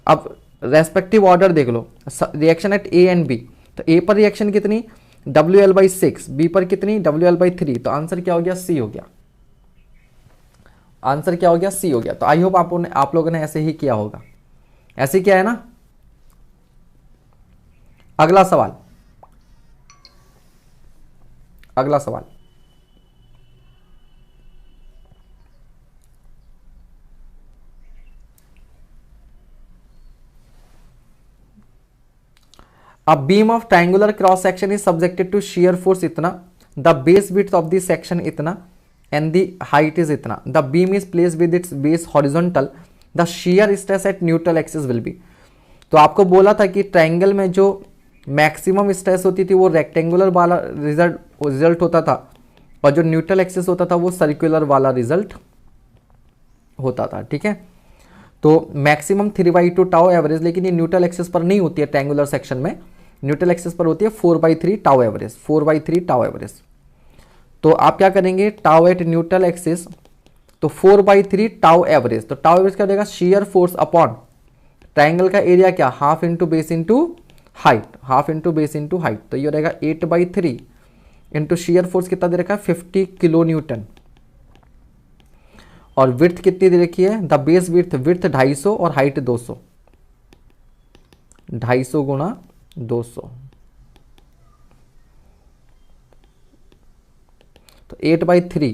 अब रेस्पेक्टिव ऑर्डर देख लो, reaction at A and B, तो ए पर रिएक्शन कितनी W L by six, B पर कितनी डब्ल्यू एल बाई थ्री। तो आंसर क्या हो गया, सी हो गया, आंसर क्या हो गया, सी हो गया। तो आई होप आप लोगों ने ऐसे ही किया होगा, ऐसे ही किया है ना। अगला सवाल, अगला सवाल, A beam of triangular cross section is subjected to shear force इतना, the base width of the section इतना and the height is इतना, the beam is placed with its base horizontal, the shear stress at neutral axis will be। तो आपको बोला था कि triangle में जो मैक्सिमम स्ट्रेस होती थी वो रेक्टेंगुलर वाला रिजल्ट होता था और जो न्यूट्रल एक्सिस होता था वो सर्कुलर वाला रिजल्ट होता था, ठीक है। तो मैक्सिमम 3/2 टाउ एवरेज, लेकिन ये न्यूट्रल एक्सिस पर नहीं होती है ट्रायंगुलर सेक्शन में, न्यूट्रल एक्सिस पर होती है 4/3 टाउ एवरेज, 4/3 टाउ एवरेज। तो आप क्या करेंगे, टाउ एट न्यूट्रल एक्सिस, तो 4/3 टाउ एवरेज, तो टाउ एवरेज क्या देगा, शेयर फोर्स अपॉन ट्रायंगल का एरिया क्या, half into base into height, half into base into height. तो ये रहेगा 8/3 इंटू शेयर फोर्स कितना दे रखा है 50 किलो न्यूटन। और विड्थ कितनी दे रखी है, द बेस विड्थ 250 और हाइट 200, 250 गुणा 200, तो 8/3,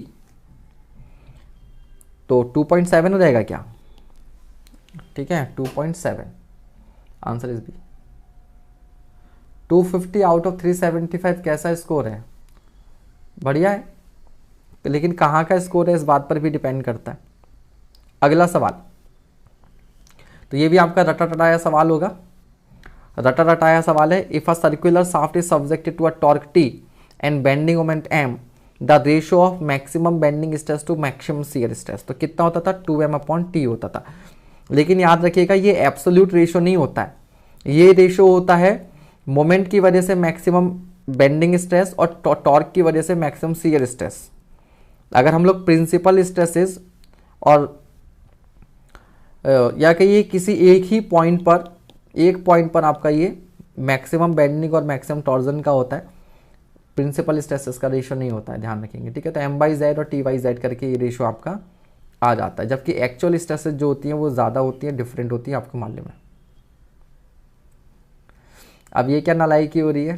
तो 2.7 हो जाएगा क्या, ठीक है 2.7, answer is B. 250 out of 375 कैसा स्कोर है, बढ़िया है, लेकिन कहाँ का स्कोर है इस बात पर भी डिपेंड करता है। अगला सवाल, तो ये भी आपका रटा रटाया सवाल होगा, रटा रटाया सवाल है। If a circular shaft is subjected to a torque T and bending moment M, the ratio of maximum bending stress to maximum shear stress, तो कितना होता था 2m/t होता था। लेकिन याद रखिएगा ये एब्सोल्यूट रेशियो नहीं होता है, ये रेशियो होता है मोमेंट की वजह से मैक्सिमम बेंडिंग स्ट्रेस और टॉर्क की वजह से मैक्सिमम शियर स्ट्रेस। अगर हम लोग प्रिंसिपल स्ट्रेसेस और या कहिए किसी एक ही पॉइंट पर, एक पॉइंट पर आपका ये मैक्सिमम बेंडिंग और मैक्सिमम टॉर्जन का होता है, प्रिंसिपल स्ट्रेसेस का रेशियो नहीं होता है, ध्यान रखेंगे, ठीक है। तो m/z और t/z करके ये रेशियो आपका आ जाता है, जबकि एक्चुअल स्ट्रेसेस जो होती हैं वो ज़्यादा होती हैं, डिफरेंट होती हैं, आपको मालूम है। अब ये क्या नालायकी हो रही है,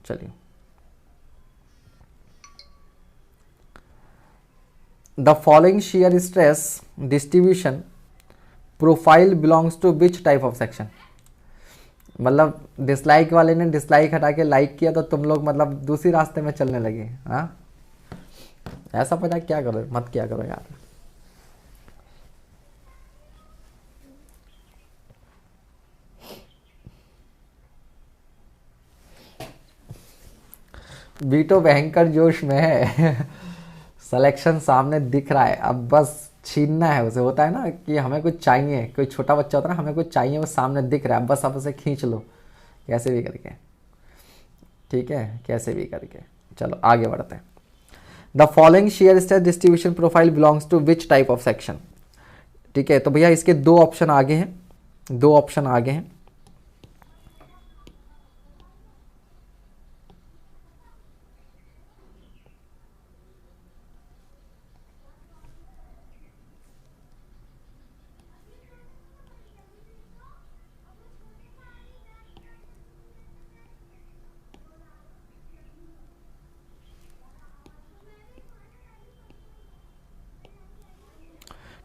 चलिए। The following shear stress distribution profile belongs to which type of section. मतलब डिसलाइक वाले ने डिसलाइक हटा के लाइक किया तो तुम लोग मतलब दूसरी रास्ते में चलने लगे। हाँ, ऐसा मजाक क्या करो, मत किया करो यार। बीटो भयंकर जोश में है। सिलेक्शन सामने दिख रहा है, अब बस छीनना है उसे। होता है ना कि हमें कुछ चाहिए, कोई छोटा बच्चा होता है ना, हमें कुछ चाहिए, वो सामने दिख रहा है, बस आप उसे खींच लो कैसे भी करके, ठीक है, कैसे भी करके। चलो आगे बढ़ते हैं। The following shear state distribution profile belongs to which type of section. ठीक है, तो भैया इसके दो ऑप्शन आगे हैं, दो ऑप्शन आगे हैं।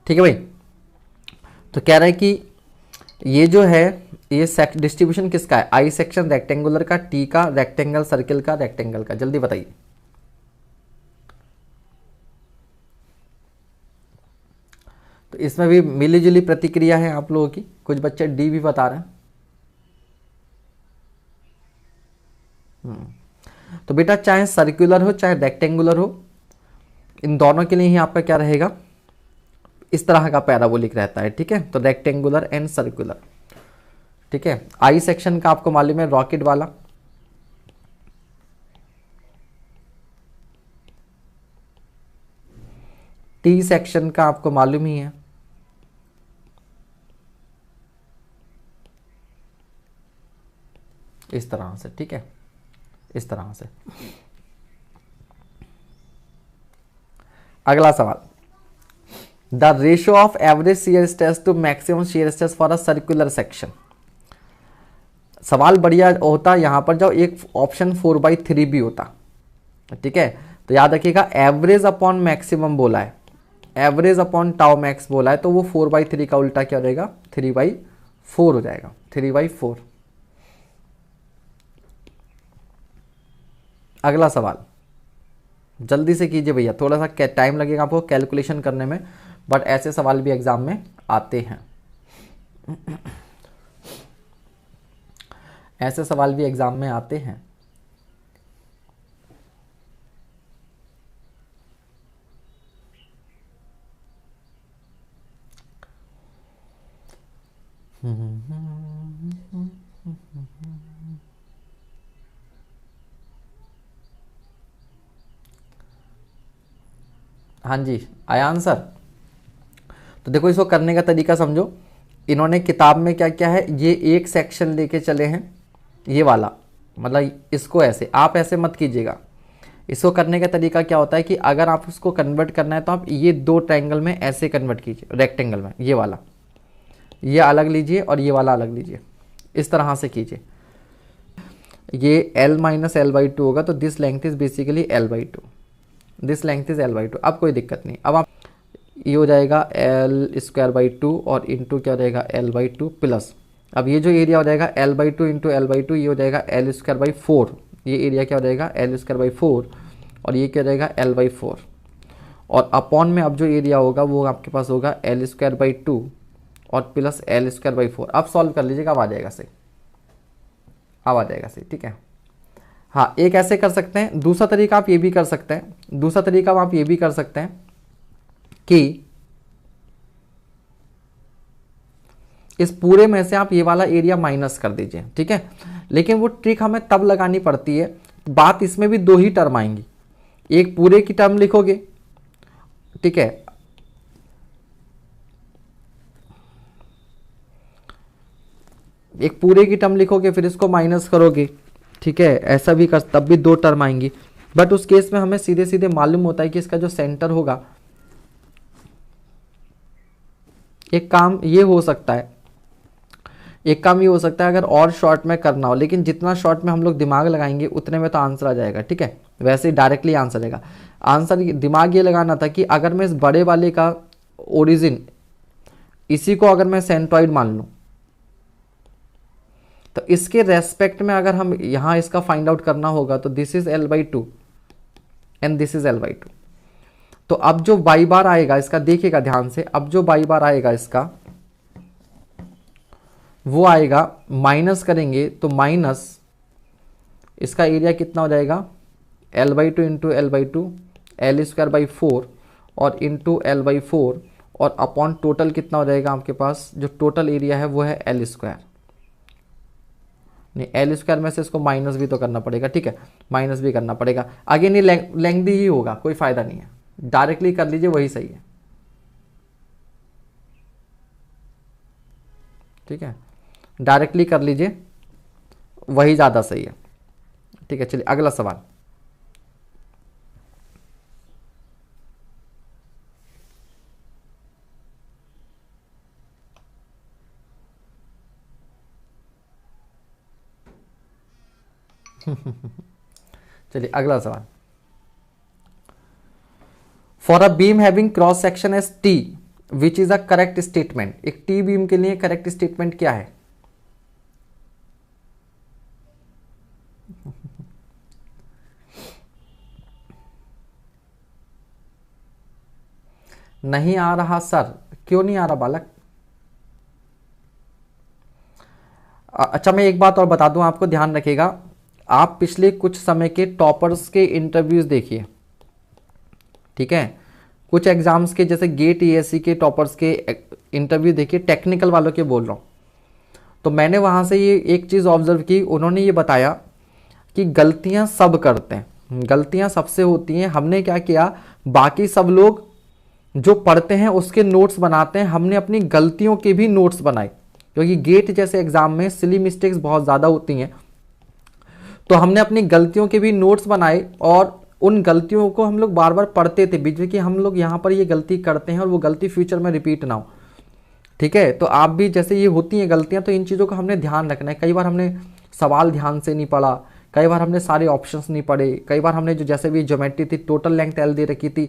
ठीक है भाई, तो कह रहा है कि ये जो है ये डिस्ट्रीब्यूशन किसका है, आई सेक्शन रेक्टेंगुलर का, टी का, रेक्टेंगल सर्किल का, रेक्टेंगल का, जल्दी बताइए। तो इसमें भी मिली जुली प्रतिक्रिया है आप लोगों की, कुछ बच्चे डी भी बता रहे हैं। तो बेटा चाहे सर्कुलर हो चाहे रेक्टेंगुलर हो, इन दोनों के लिए ही आपका क्या रहेगा, इस तरह का पैराबोलिक रहता है। ठीक है, तो रेक्टेंगुलर एंड सर्कुलर। ठीक है, आई सेक्शन का आपको मालूम है रॉकेट वाला, टी सेक्शन का आपको मालूम ही है, इस तरह से। ठीक है, इस तरह से। अगला सवाल, the ratio of average shear stress to maximum shear stress for a circular section. सवाल बढ़िया होता यहां पर जब एक ऑप्शन 4/3 भी होता। ठीक है, तो याद रखिएगा एवरेज अपॉन मैक्सिमम बोला है, एवरेज अपॉन टाउ मैक्स बोला है, तो वो 4/3 का उल्टा क्या हो जाएगा, 3/4 हो जाएगा, 3/4। अगला सवाल जल्दी से कीजिए भैया, थोड़ा सा टाइम लगेगा आपको कैलकुलेशन करने में, बट ऐसे सवाल भी एग्जाम में आते हैं। ऐसे सवाल भी एग्जाम में आते हैं। हाँ जी, आया आंसर। तो देखो इसको करने का तरीका समझो, इन्होंने किताब में क्या क्या है, ये एक सेक्शन लेके चले हैं, ये वाला, मतलब इसको ऐसे, आप ऐसे मत कीजिएगा। इसको करने का तरीका क्या होता है कि अगर आप उसको कन्वर्ट करना है तो आप ये दो ट्रायंगल में ऐसे कन्वर्ट कीजिए, रेक्टेंगल में ये वाला, ये अलग लीजिए और ये वाला अलग लीजिए, इस तरह से कीजिए। ये L - L/2 होगा, तो this length is basically L/2, this length is L/2। अब कोई दिक्कत नहीं, अब आप ये हो जाएगा L²/2 और इंटू क्या हो जाएगा L/2 प्लस, अब ये जो एरिया हो जाएगा L/2 इंटू L/2, ये हो जाएगा L²/4, ये एरिया क्या हो जाएगा L²/4 और ये क्या हो जाएगा L/4, और अपॉन में अब जो एरिया होगा वो आपके पास होगा L²/2 और प्लस L²/4। अब सॉल्व कर लीजिएगा, अब आ जाएगा सही, अब आ जाएगा सही। ठीक है, हाँ एक ऐसे कर सकते हैं, दूसरा तरीका आप ये भी कर सकते हैं, दूसरा तरीका आप ये भी कर सकते हैं कि इस पूरे में से आप ये वाला एरिया माइनस कर दीजिए। ठीक है, लेकिन वो ट्रिक हमें तब लगानी पड़ती है, बात इसमें भी दो ही टर्म आएंगी, एक पूरे की टर्म लिखोगे, ठीक है, एक पूरे की टर्म लिखोगे फिर इसको माइनस करोगे। ठीक है, ऐसा भी कर, तब भी दो टर्म आएंगी, बट उस केस में हमें सीधे सीधे मालूम होता है कि इसका जो सेंटर होगा, एक काम ये हो सकता है, एक काम ये हो सकता है अगर और शॉर्ट में करना हो, लेकिन जितना शॉर्ट में हम लोग दिमाग लगाएंगे उतने में तो आंसर आ जाएगा। ठीक है, वैसे ही डायरेक्टली आंसर आएगा। आंसर दिमाग ये लगाना था कि अगर मैं इस बड़े वाले का ओरिजिन, इसी को अगर मैं सेंट्रॉइड मान लूँ, तो इसके रेस्पेक्ट में अगर हम यहाँ इसका फाइंड आउट करना होगा तो this is L/2 and this is L/2। तो अब जो y बार आएगा इसका, देखिएगा ध्यान से, अब जो y बार आएगा इसका वो आएगा, माइनस करेंगे तो माइनस इसका एरिया कितना हो जाएगा, L/2 इंटू L/2 L²/4 और इंटू L/4 और अपॉन टोटल कितना हो जाएगा आपके पास, जो टोटल एरिया है वो है L²। नहीं, L² में से इसको माइनस भी तो करना पड़ेगा, ठीक है, माइनस भी करना पड़ेगा। अगेन ये लेंथी ही होगा, कोई फायदा नहीं है, डायरेक्टली कर लीजिए वही सही है, ठीक है, डायरेक्टली कर लीजिए वही ज़्यादा सही है, ठीक है। चलिए अगला सवाल। चलिए अगला सवाल। For a beam having cross section as T which is a correct statement. एक टी बीम के लिए करेक्ट स्टेटमेंट क्या है? नहीं आ रहा सर, क्यों नहीं आ रहा बालक? अच्छा मैं एक बात और बता दूं आपको, ध्यान रखिएगा, आप पिछले कुछ समय के टॉपर्स के इंटरव्यूज देखिए, ठीक है, कुछ एग्जाम्स के जैसे गेट ईएससी के टॉपर्स के इंटरव्यू देखिए, टेक्निकल वालों के बोल रहा हूँ। तो मैंने वहाँ से ये एक चीज़ ऑब्जर्व की, उन्होंने ये बताया कि गलतियाँ सब करते हैं, गलतियाँ सबसे होती हैं। हमने क्या किया, बाकी सब लोग जो पढ़ते हैं उसके नोट्स बनाते हैं, हमने अपनी गलतियों के भी नोट्स बनाए, क्योंकि गेट जैसे एग्जाम में सिली मिस्टेक्स बहुत ज़्यादा होती हैं। तो हमने अपनी गलतियों के भी नोट्स बनाए और उन गलतियों को हम लोग बार बार पढ़ते थे बीच में कि हम लोग यहाँ पर ये गलती करते हैं और वो गलती फ्यूचर में रिपीट ना हो, ठीक है। तो आप भी जैसे ये होती हैं गलतियाँ, तो इन चीज़ों का हमने ध्यान रखना है। कई बार हमने सवाल ध्यान से नहीं पढ़ा, कई बार हमने सारे ऑप्शंस नहीं पढ़े, कई बार हमने जो जैसे भी ज्योमेट्री थी टोटल लेंथ L दे रखी थी,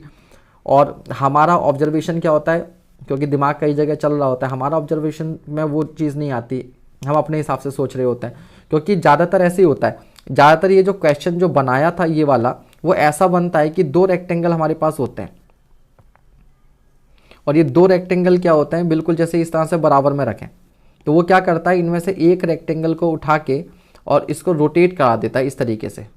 और हमारा ऑब्जर्वेशन क्या होता है, क्योंकि दिमाग कई जगह चल रहा होता है, हमारा ऑब्जर्वेशन में वो चीज़ नहीं आती, हम अपने हिसाब से सोच रहे होते हैं। क्योंकि ज़्यादातर ऐसे ही होता है, ज़्यादातर ये जो क्वेश्चन जो बनाया था ये वाला, वो ऐसा बनता है कि दो रेक्टेंगल हमारे पास होते हैं, और ये दो रेक्टेंगल क्या होते हैं, बिल्कुल जैसे इस तरह से बराबर में रखें, तो वो क्या करता है, इनमें से एक रेक्टेंगल को उठा के और इसको रोटेट करा देता है इस तरीके से,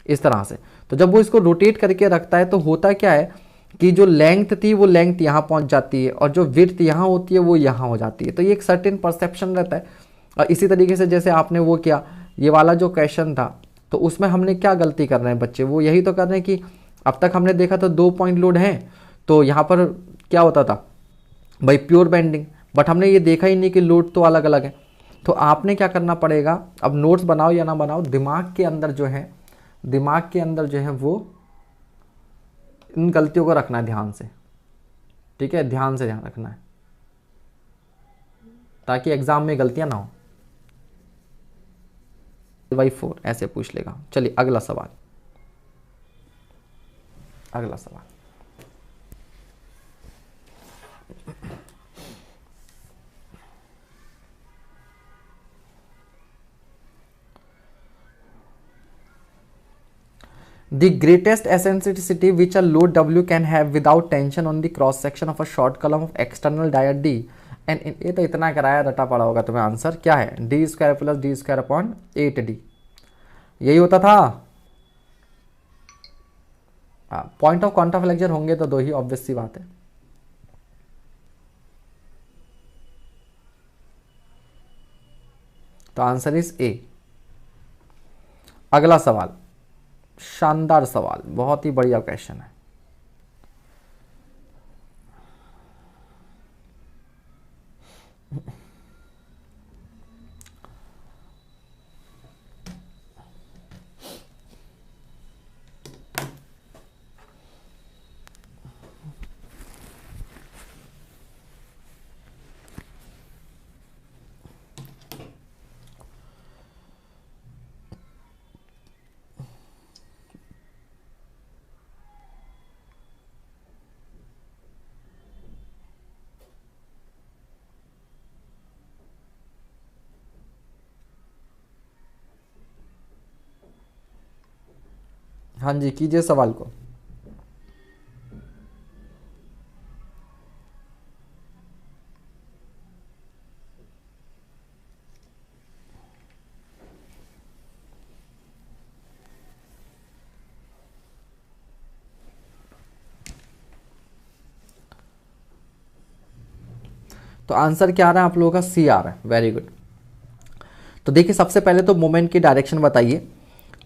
इस तरह से। तो जब वो इसको रोटेट करके रखता है तो होता क्या है कि जो लेंथ थी वो लेंथ यहाँ पहुँच जाती है, और जो विड्थ यहाँ होती है वो यहाँ हो जाती है। तो ये एक सर्टेन परसेप्शन रहता है। और इसी तरीके से जैसे आपने वो किया, ये वाला जो क्वेश्चन था, तो उसमें हमने क्या गलती कर रहे हैं बच्चे, वो यही तो कर रहे हैं कि अब तक हमने देखा तो 2 पॉइंट लोड हैं, तो यहाँ पर क्या होता था भाई, प्योर बेंडिंग, बट हमने ये देखा ही नहीं कि लोड तो अलग अलग है। तो आपने क्या करना पड़ेगा, अब नोट्स बनाओ या ना बनाओ, दिमाग के अंदर जो है, दिमाग के अंदर जो है वो इन गलतियों को रखना है ध्यान से, ठीक है, ध्यान से ध्यान रखना है, ताकि एग्जाम में गलतियां ना हो। L/4 ऐसे पूछ लेगा। चलिए अगला सवाल, अगला सवाल। The greatest eccentricity which a load W can have without tension on the cross section of a short column of external dia D and ये तो इतना कराया रटा पड़ा होगा तुम्हें, आंसर क्या है, D² + D² अपॉन 8D, यही होता था। पॉइंट ऑफ कॉन्टा फ्लेक्चर होंगे तो दो ही, ऑब्वियस सी बात है। तो आंसर इज ए। अगला सवाल, शानदार सवाल, बहुत ही बढ़िया क्वेश्चन है। हाँ जी, कीजिए सवाल को। तो आंसर क्या आ रहा है आप लोगों का? सी आ रहा है। Very good. तो देखिए सबसे पहले तो मोमेंट की डायरेक्शन बताइए।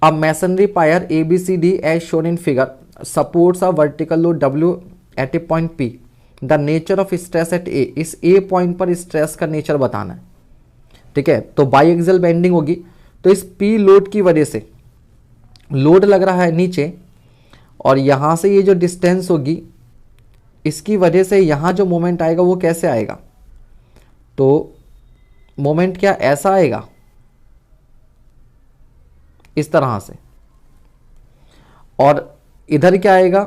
अब masonry pier A B C D as shown in figure supports a vertical load W at a point P. The nature of stress at A, इस ए पॉइंट पर स्ट्रेस का नेचर बताना है। ठीक है, तो बाई एक्सियल बेंडिंग होगी, तो इस पी लोड की वजह से लोड लग रहा है नीचे, और यहां से ये जो डिस्टेंस होगी इसकी वजह से यहां जो मोमेंट आएगा वो कैसे आएगा? तो मोमेंट क्या ऐसा आएगा, इस तरह से, और इधर क्या आएगा,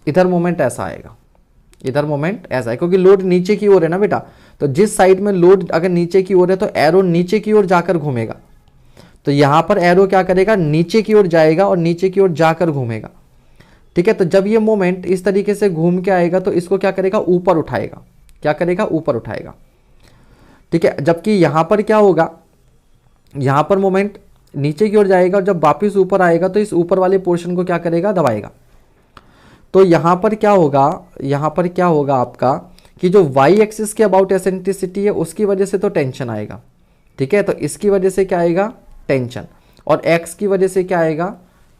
इधर मोमेंट ऐसा आएगा, इधर मोमेंट ऐसा है, क्योंकि लोड नीचे की ओर है ना बेटा। तो जिस साइड में लोड अगर नीचे की ओर है तो एरो नीचे की ओर जाकर घूमेगा। तो यहां पर एरो क्या करेगा, नीचे की ओर जाएगा और नीचे की ओर जाकर घूमेगा। ठीक है, तो जब ये मोमेंट इस तरीके से घूम के आएगा तो इसको क्या करेगा, ऊपर उठाएगा। क्या करेगा, ऊपर उठाएगा। ठीक है, जबकि यहां पर क्या होगा, यहां पर मोमेंट नीचे की ओर जाएगा और जब वापस ऊपर आएगा तो इस ऊपर वाले पोर्शन को क्या करेगा, दबाएगा। तो यहां पर क्या होगा, यहां पर क्या होगा आपका कि जो वाई एक्सिस के अबाउट एसेंट्रिसिटी है उसकी वजह से तो टेंशन आएगा। ठीक है, तो इसकी वजह से क्या आएगा, टेंशन, और एक्स की वजह से क्या आएगा,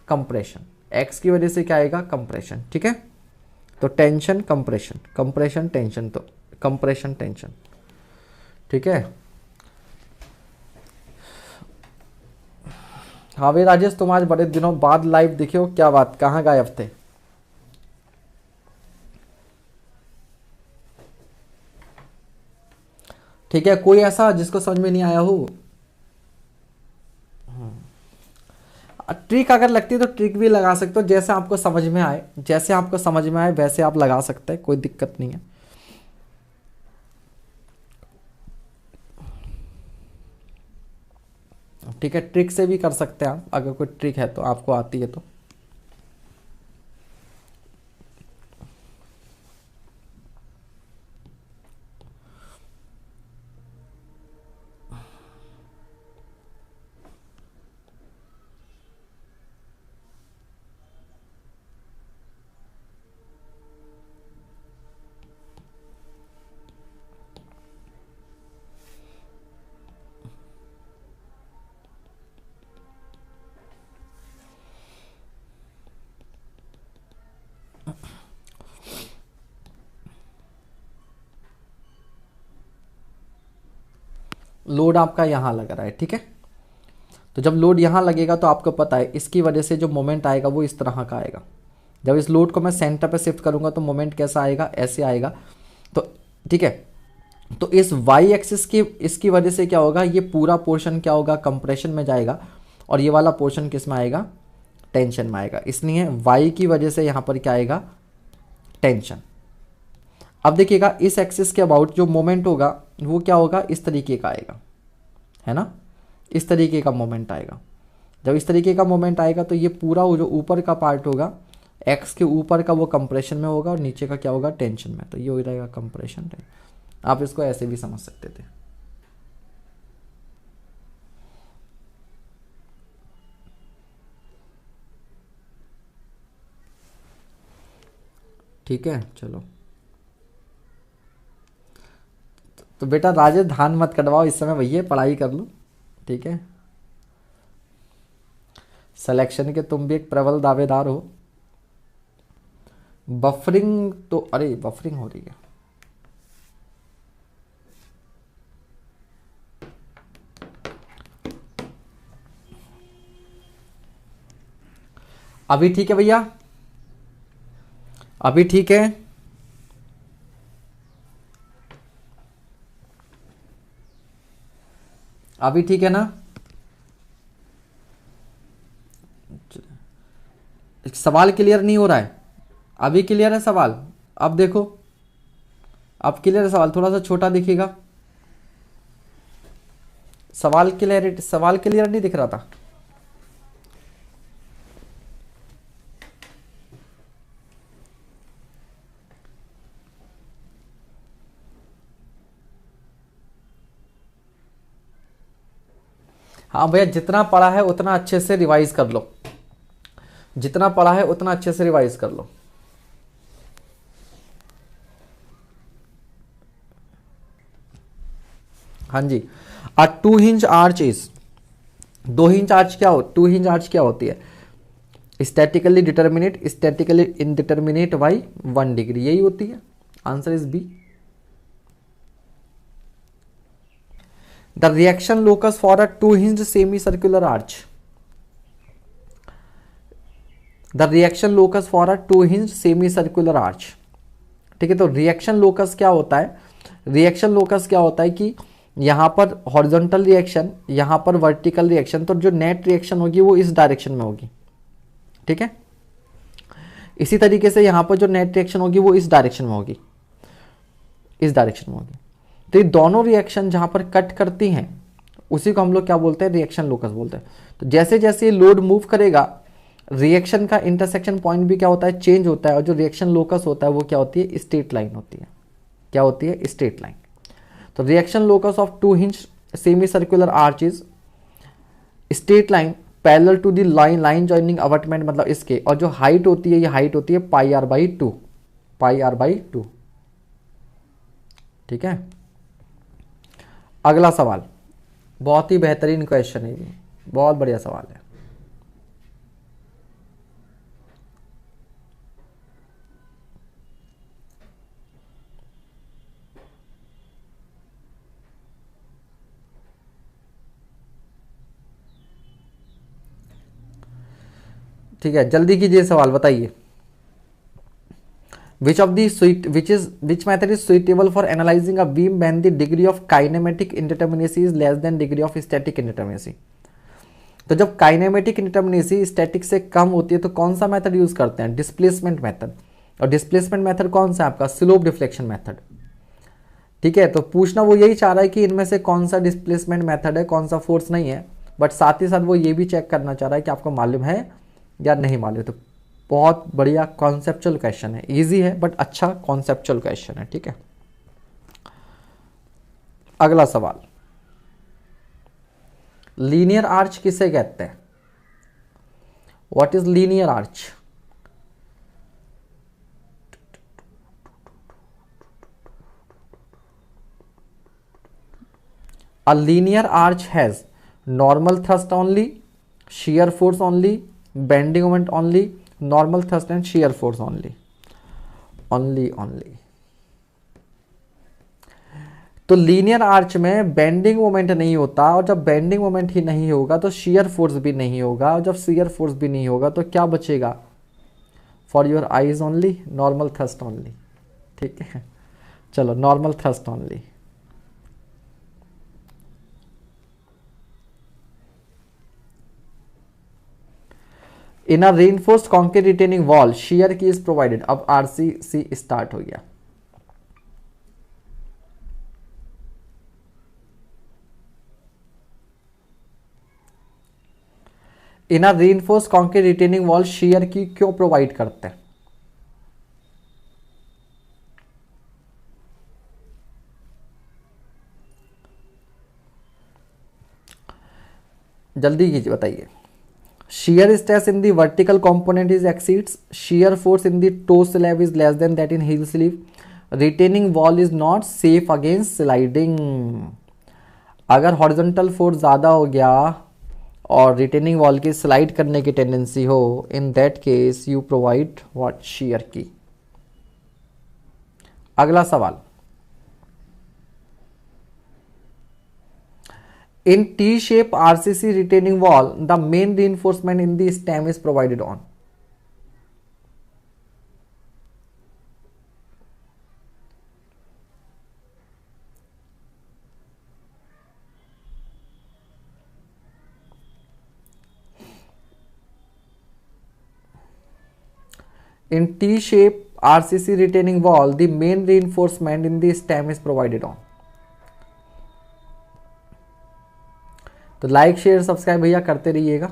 कंप्रेशन। एक्स की वजह से क्या आएगा, कंप्रेशन। ठीक है, तो टेंशन कंप्रेशन, कंप्रेशन टेंशन, तो कंप्रेशन टेंशन। ठीक है, हाँ भाई राजेश, तुम आज बड़े दिनों बाद लाइव दिखे हो, क्या बात, कहाँ गायब थे? ठीक है, कोई ऐसा जिसको समझ में नहीं आया हो? ट्रिक अगर लगती है तो ट्रिक भी लगा सकते हो, जैसे आपको समझ में आए, जैसे आपको समझ में आए वैसे आप लगा सकते हैं, कोई दिक्कत नहीं है। ठीक है, ट्रिक से भी कर सकते हैं आप, अगर कोई ट्रिक है तो आपको आती है तो। लोड आपका यहाँ लग रहा है। ठीक है, तो जब लोड यहाँ लगेगा तो आपको पता है इसकी वजह से जो मोमेंट आएगा वो इस तरह का आएगा। जब इस लोड को मैं सेंटर पे शिफ्ट करूंगा तो मोमेंट कैसा आएगा, ऐसे आएगा। तो ठीक है, तो इस वाई एक्सिस की इसकी वजह से क्या होगा, ये पूरा पोर्शन क्या होगा, कंप्रेशन में जाएगा, और ये वाला पोर्शन किस में आएगा, टेंशन में आएगा। इसलिए वाई की वजह से यहाँ पर क्या आएगा, टेंशन। अब देखिएगा इस एक्सिस के अबाउट जो मोमेंट होगा वो क्या होगा, इस तरीके का आएगा, है ना, इस तरीके का मोमेंट आएगा। जब इस तरीके का मोमेंट आएगा तो ये पूरा जो ऊपर का पार्ट होगा एक्स के ऊपर का वो कंप्रेशन में होगा और नीचे का क्या होगा, टेंशन में। तो ये हो जाएगा कंप्रेशन। आप इसको ऐसे भी समझ सकते थे। ठीक है, चलो तो बेटा राजेश धान मत कटवाओ इस समय, भैया पढ़ाई कर लो। ठीक है, सिलेक्शन के तुम भी एक प्रबल दावेदार हो। बफरिंग तो, अरे बफरिंग हो रही है। अभी ठीक है भैया, अभी ठीक है। अभी ठीक है ना? सवाल क्लियर नहीं हो रहा है? अभी क्लियर है सवाल? अब देखो, अब क्लियर है सवाल, थोड़ा सा छोटा दिखेगा सवाल। क्लियर नहीं दिख रहा था? हाँ भैया, जितना पढ़ा है उतना अच्छे से रिवाइज कर लो, जितना पढ़ा है उतना अच्छे से रिवाइज कर लो। हाँ जी। A 2 hinge arch is, 2 hinge arch क्या हो, 2 हिंज आर्च क्या होती है? Statically determinate, statically indeterminate by 1 degree, यही होती है। Answer is B. The reaction locus for a 2 hinge semi circular arch, the reaction locus for a 2 hinge semi circular arch. ठीक है, तो रिएक्शन लोकस क्या होता है? रिएक्शन लोकस क्या होता है कि यहां पर हॉरिजॉन्टल रिएक्शन, यहां पर वर्टिकल रिएक्शन, तो जो नेट रिएक्शन होगी वो इस डायरेक्शन में होगी। ठीक है, इसी तरीके से यहां पर जो नेट रिएक्शन होगी वो इस डायरेक्शन में होगी, इस डायरेक्शन में होगी। तो ये दोनों रिएक्शन जहां पर कट करती हैं उसी को हम लोग क्या बोलते हैं? रिएक्शन लोकस बोलते हैं। तो जैसे जैसे ये लोड मूव करेगा, रिएक्शन का इंटरसेक्शन पॉइंट भी क्या होता है? चेंज होता है। और जो रिएक्शन लोकस होता है वो क्या होती है? स्ट्रेट लाइन होती है। क्या होती है? Straight line. तो reaction locus of 2 hinge semi circular arch is straight line parallel to the line joining abutment, मतलब इसके, और जो हाइट होती है ये हाइट होती है pi R by 2, pi R by 2। ठीक है, अगला सवाल बहुत ही बेहतरीन क्वेश्चन है, ये बहुत बढ़िया सवाल है। ठीक है, जल्दी कीजिए, सवाल बताइए। Which method is suitable for analyzing a beam when the degree of kinematic indeterminacy is less than degree of static indeterminacy? तो जब काइनेमेटिक इंडिटर्मिनेसी स्टैटिक से कम होती है तो कौन सा मेथड यूज करते हैं? Displacement method. और डिस्प्लेसमेंट मेथड कौन सा है आपका? Slope deflection method. ठीक है, तो पूछना वो यही चाह रहा है कि इनमें से कौन सा डिस्प्लेसमेंट मेथड है, कौन सा फोर्स नहीं है, बट साथ ही साथ वो ये भी चेक करना चाह रहा है कि आपको मालूम है या नहीं मालूम। तो बहुत बढ़िया कॉन्सेप्चुअल क्वेश्चन है, इजी है बट अच्छा कॉन्सेप्चुअल क्वेश्चन है। ठीक है, अगला सवाल, लीनियर आर्च किसे कहते हैं? What is linear arch? A linear arch has normal thrust only, shear force only, bending moment only, normal thrust and shear force only. only. तो लीनियर आर्च में बेंडिंग मोमेंट नहीं होता, और जब बेंडिंग मोमेंट ही नहीं होगा तो shear फोर्स भी नहीं होगा, और जब shear फोर्स भी नहीं होगा तो क्या बचेगा? For your eyes only, normal thrust only. ठीक है, चलो normal thrust only. In a reinforced concrete retaining wall shear key is provided. अब आरसीसी स्टार्ट हो गया। In a reinforced concrete retaining wall shear key क्यों प्रोवाइड करते हैं? जल्दी कीजिए, बताइए। Shear stress in the vertical component is exceeds, shear force in the toe slab is less than that in heel sleeve, retaining wall is not safe against sliding। अगर horizontal force ज़्यादा हो गया और रिटेनिंग वॉल की slide करने की tendency हो, in that case you provide what? shear की। अगला सवाल, in T-shape RCC retaining wall, the main reinforcement in the stem is provided on। In T-shape RCC retaining wall, the main reinforcement in the stem is provided on। तो like share subscribe भैया करते रहिएगा।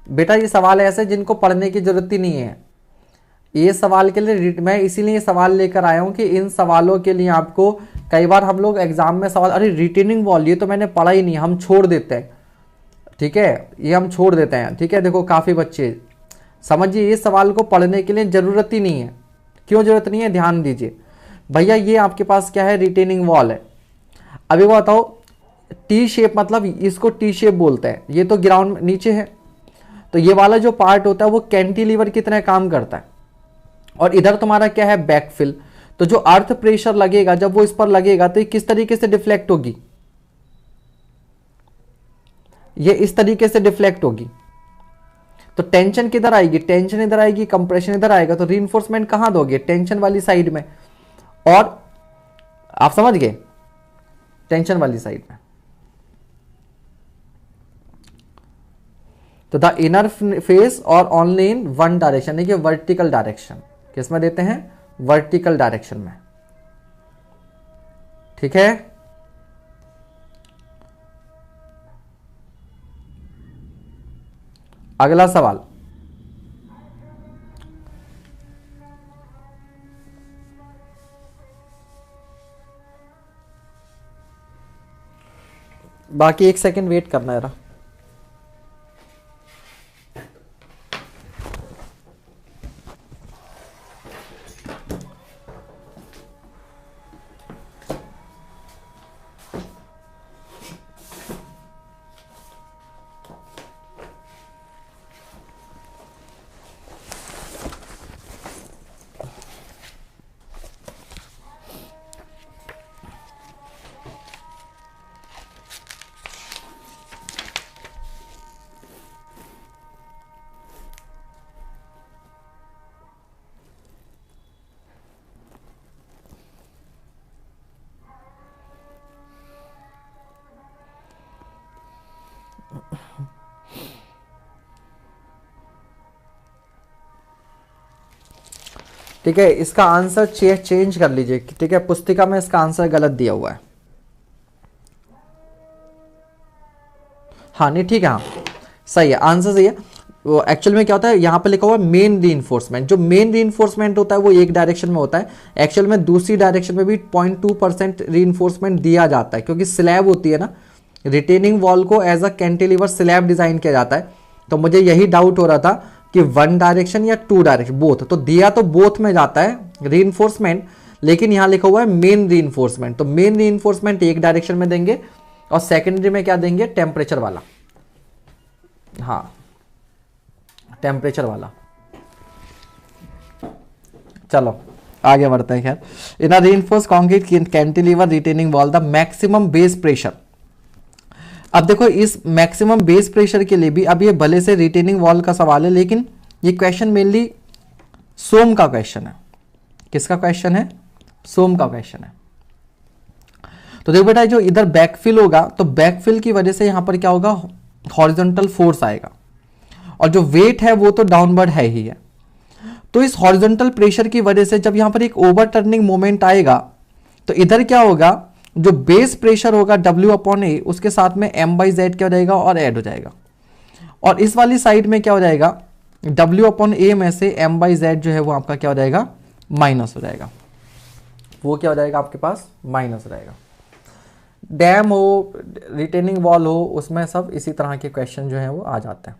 बेटा ये सवाल ऐसे जिनको पढ़ने की जरूरत ही नहीं है। ये सवाल के लिए मैं इसीलिए सवाल लेकर आया हूं कि इन सवालों के लिए आपको कई बार हम लोग एग्जाम में सवाल, अरे रिटेनिंग वॉल ये तो मैंने पढ़ा ही नहीं, हम छोड़ देते हैं, ठीक है, ये हम छोड़ देते हैं, ठीक है। देखो काफ़ी बच्चे समझिए इस सवाल को पढ़ने के लिए ज़रूरत ही नहीं है। क्यों ज़रूरत नहीं है, ध्यान दीजिए भैया, ये आपके पास क्या है, रिटेनिंग वॉल है। अभी वो बताओ टी शेप, मतलब इसको टी शेप बोलते हैं, ये तो ग्राउंड नीचे है, तो ये वाला जो पार्ट होता है वो कैंटिलीवर की तरह काम करता है, और इधर तुम्हारा क्या है, बैकफिल। तो जो अर्थ प्रेशर लगेगा जब वो इस पर लगेगा तो ये किस तरीके से डिफ्लेक्ट होगी, ये इस तरीके से डिफ्लेक्ट होगी। तो टेंशन किधर आएगी, टेंशन इधर आएगी, कंप्रेशन इधर आएगा, तो रीइंफोर्समेंट कहां दोगे, टेंशन वाली साइड में। और आप समझ गए, टेंशन वाली साइड में। तो द इनर फेस और ओनली इन वन डायरेक्शन, देखिए वर्टिकल डायरेक्शन, किसमें देते हैं, वर्टिकल डायरेक्शन में, ठीक है। अगला सवाल, बाकी 1 सेकंड वेट करना है। ठीक है, इसका आंसर चेंज कर लीजिए, ठीक है, पुस्तिका में इसका आंसर गलत दिया हुआ है। हाँ नहीं ठीक है, हाँ सही है, आंसर सही है। वो एक्चुअल में क्या होता है, यहाँ पे लिखा हुआ है मेन रीइंफोर्समेंट। जो मेन रीइंफोर्समेंट होता है वो एक डायरेक्शन में होता है, एक्चुअल में दूसरी डायरेक्शन में भी 0.2% रीइंफोर्समेंट दिया जाता है, क्योंकि स्लैब होती है ना, रिटेनिंग वॉल को as a cantilever slab design किया जाता है। तो मुझे यही डाउट हो रहा था कि 1 डायरेक्शन या 2 डायरेक्शन, बोथ, तो दिया तो बोथ में जाता है रीइंफोर्समेंट, लेकिन यहाँ लिखा हुआ है मेन रीइंफोर्समेंट। तो मेन रीइंफोर्समेंट एक डायरेक्शन में देंगे और सेकेंडरी में क्या देंगे, टेम्परेचर वाला, हाँ टेम्परेचर वाला। चलो आगे बढ़ते हैं। खैर, in a reinforced concrete cantilever retaining wall the maximum base pressure. अब देखो इस मैक्सिमम बेस प्रेशर के लिए भी, अब ये भले से रिटेनिंग वॉल का सवाल है, लेकिन ये क्वेश्चन मेनली सोम का क्वेश्चन है। किसका क्वेश्चन है, सोम का क्वेश्चन है। तो देखो बेटा, जो इधर बैकफिल होगा तो बैकफिल की वजह से यहां पर क्या होगा, हॉरिजॉन्टल फोर्स आएगा, और जो वेट है वो तो डाउनवर्ड है ही है। तो इस हॉरिजॉन्टल प्रेशर की वजह से जब यहां पर एक ओवरटर्निंग मोमेंट आएगा तो इधर क्या होगा, जो बेस प्रेशर होगा W/A, उसके साथ में M/Z क्या हो जाएगा और ऐड हो जाएगा, और इस वाली साइड में क्या हो जाएगा, W/A में से M/Z जो है वो आपका क्या हो जाएगा, माइनस हो जाएगा, वो क्या हो जाएगा आपके पास, माइनस हो जाएगा। डैम हो, रिटेनिंग वॉल हो, उसमें सब इसी तरह के क्वेश्चन जो है वो आ जाते हैं।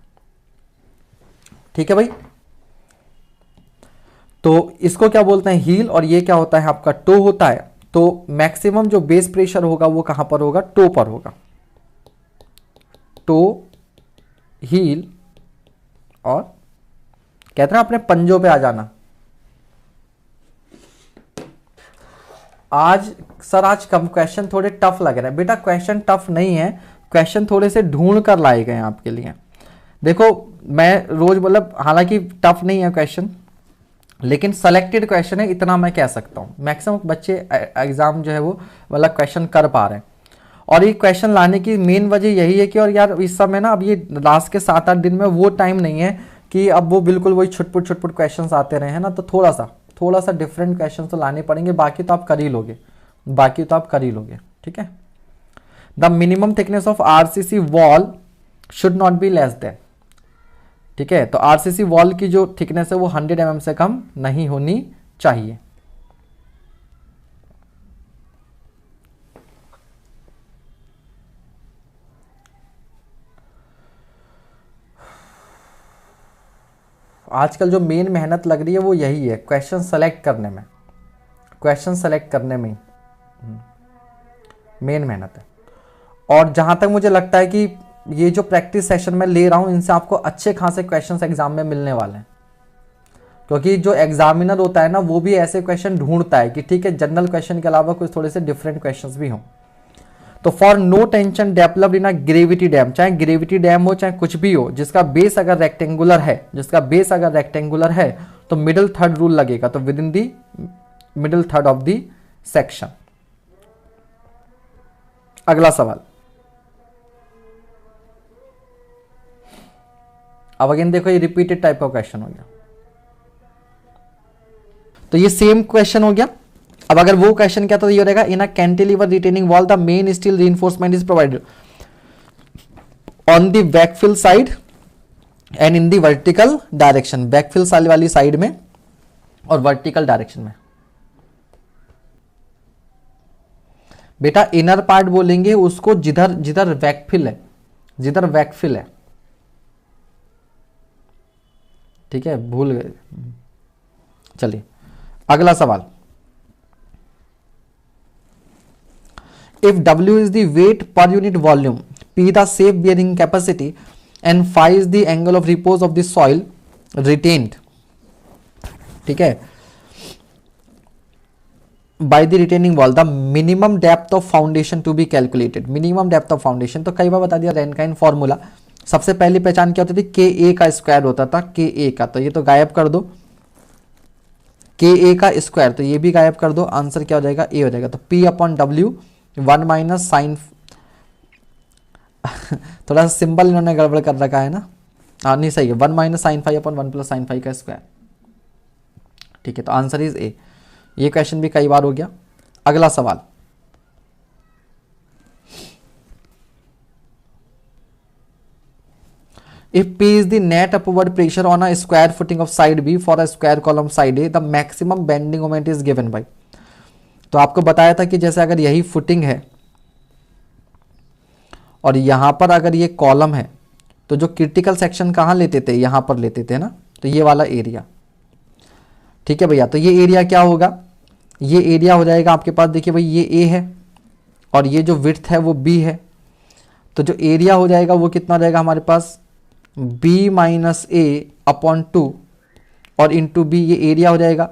ठीक है भाई, तो इसको क्या बोलते हैं, हील, और ये क्या होता है आपका, टो होता है। तो मैक्सिमम जो बेस प्रेशर होगा वो कहां पर होगा, टो पर होगा, टो, हील, और कहते हैं अपने पंजों पे आ जाना। आज सर आज कम क्वेश्चन थोड़े टफ लग रहे हैं, बेटा क्वेश्चन टफ नहीं है, क्वेश्चन थोड़े से ढूंढ कर लाए गए हैं आपके लिए। देखो मैं रोज मतलब, हालांकि टफ नहीं है क्वेश्चन, लेकिन सेलेक्टेड क्वेश्चन है, इतना मैं कह सकता हूँ। मैक्सिमम बच्चे एग्जाम जो है वो मतलब क्वेश्चन कर पा रहे हैं, और ये क्वेश्चन लाने की मेन वजह यही है कि, और यार इस समय ना अब ये लास्ट के 7-8 दिन में वो टाइम नहीं है कि अब वो बिल्कुल वही छुटपुट क्वेश्चन आते रहे हैं ना, तो थोड़ा सा डिफरेंट क्वेश्चन तो लाने पड़ेंगे, बाकी तो आप कर ही लोगे, ठीक है। The minimum thickness of RCC wall should not be less than, ठीक है। तो RCC वॉल की जो थिकनेस है वो 100 mm से कम नहीं होनी चाहिए। आजकल जो मेन मेहनत लग रही है वो यही है, क्वेश्चन सेलेक्ट करने में, क्वेश्चन सेलेक्ट करने में मेन मेहनत है। और जहाँ तक मुझे लगता है कि ये जो प्रैक्टिस सेशन में ले रहा हूँ इनसे आपको अच्छे खासे क्वेश्चंस एग्जाम में मिलने वाले हैं, क्योंकि जो एग्जामिनर होता है ना वो भी ऐसे क्वेश्चन ढूंढता है कि ठीक है जनरल क्वेश्चन के अलावा कुछ थोड़े से डिफरेंट क्वेश्चंस भी हों। तो for no tension developed in a gravity dam, चाहे ग्रेविटी डैम हो चाहे कुछ भी हो, जिसका बेस अगर रेक्टेंगुलर है, जिसका बेस अगर रेक्टेंगुलर है तो मिडिल थर्ड रूल लगेगा, तो with in the middle third of the section. अगला सवाल, अब अगेन देखो ये रिपीटेड टाइप का क्वेश्चन हो गया, तो ये सेम क्वेश्चन हो गया। अब अगर वो क्वेश्चन क्या था, ये रहेगा in a cantilever retaining wall the main steel reinforcement is provided on the backfill side and in the vertical direction, backfill side वाली साइड में और वर्टिकल डायरेक्शन में। बेटा इनर पार्ट बोलेंगे उसको जिधर जिधर बैकफिल है, जिधर बैकफिल है, ठीक है, भूल गए। चलिए अगला सवाल, if W is the weight per unit volume, P the safe bearing capacity and phi is the angle of repose of the soil retained, ठीक है, by the retaining wall, the minimum depth of foundation to be calculated, minimum depth of foundation तो कई बार बता दिया रैनकाइन formula. सबसे पहली पहचान क्या होती थी, के ए का स्क्वायर होता था, के ए का, तो ये तो गायब कर दो, के ए का स्क्वायर तो ये भी गायब कर दो, आंसर क्या हो जाएगा, ए हो जाएगा। तो P upon W 1 minus sine थोड़ा सा सिंबल इन्होंने गड़बड़ कर रखा है ना, हाँ नहीं सही है, 1 minus sine five upon 1 plus sine five का स्क्वायर, ठीक है, तो आंसर इज ए। ये क्वेश्चन भी कई बार हो गया। अगला सवाल, if P is the net upward pressure on a square footing of side B for a square column side A, the maximum bending moment is given by, तो आपको बताया था कि जैसे अगर यही फुटिंग है और यहां पर अगर ये कॉलम है तो जो क्रिटिकल सेक्शन कहां लेते थे, यहां पर लेते थे ना, तो ये वाला एरिया, ठीक है भैया। तो ये एरिया क्या होगा, ये एरिया हो जाएगा आपके पास, देखिए भाई ये A है और ये जो विड्थ है वो B है, तो जो एरिया हो जाएगा वो कितना हो जाएगा हमारे पास, B माइनस ए अपॉन 2 और इंटू बी, ये एरिया हो जाएगा।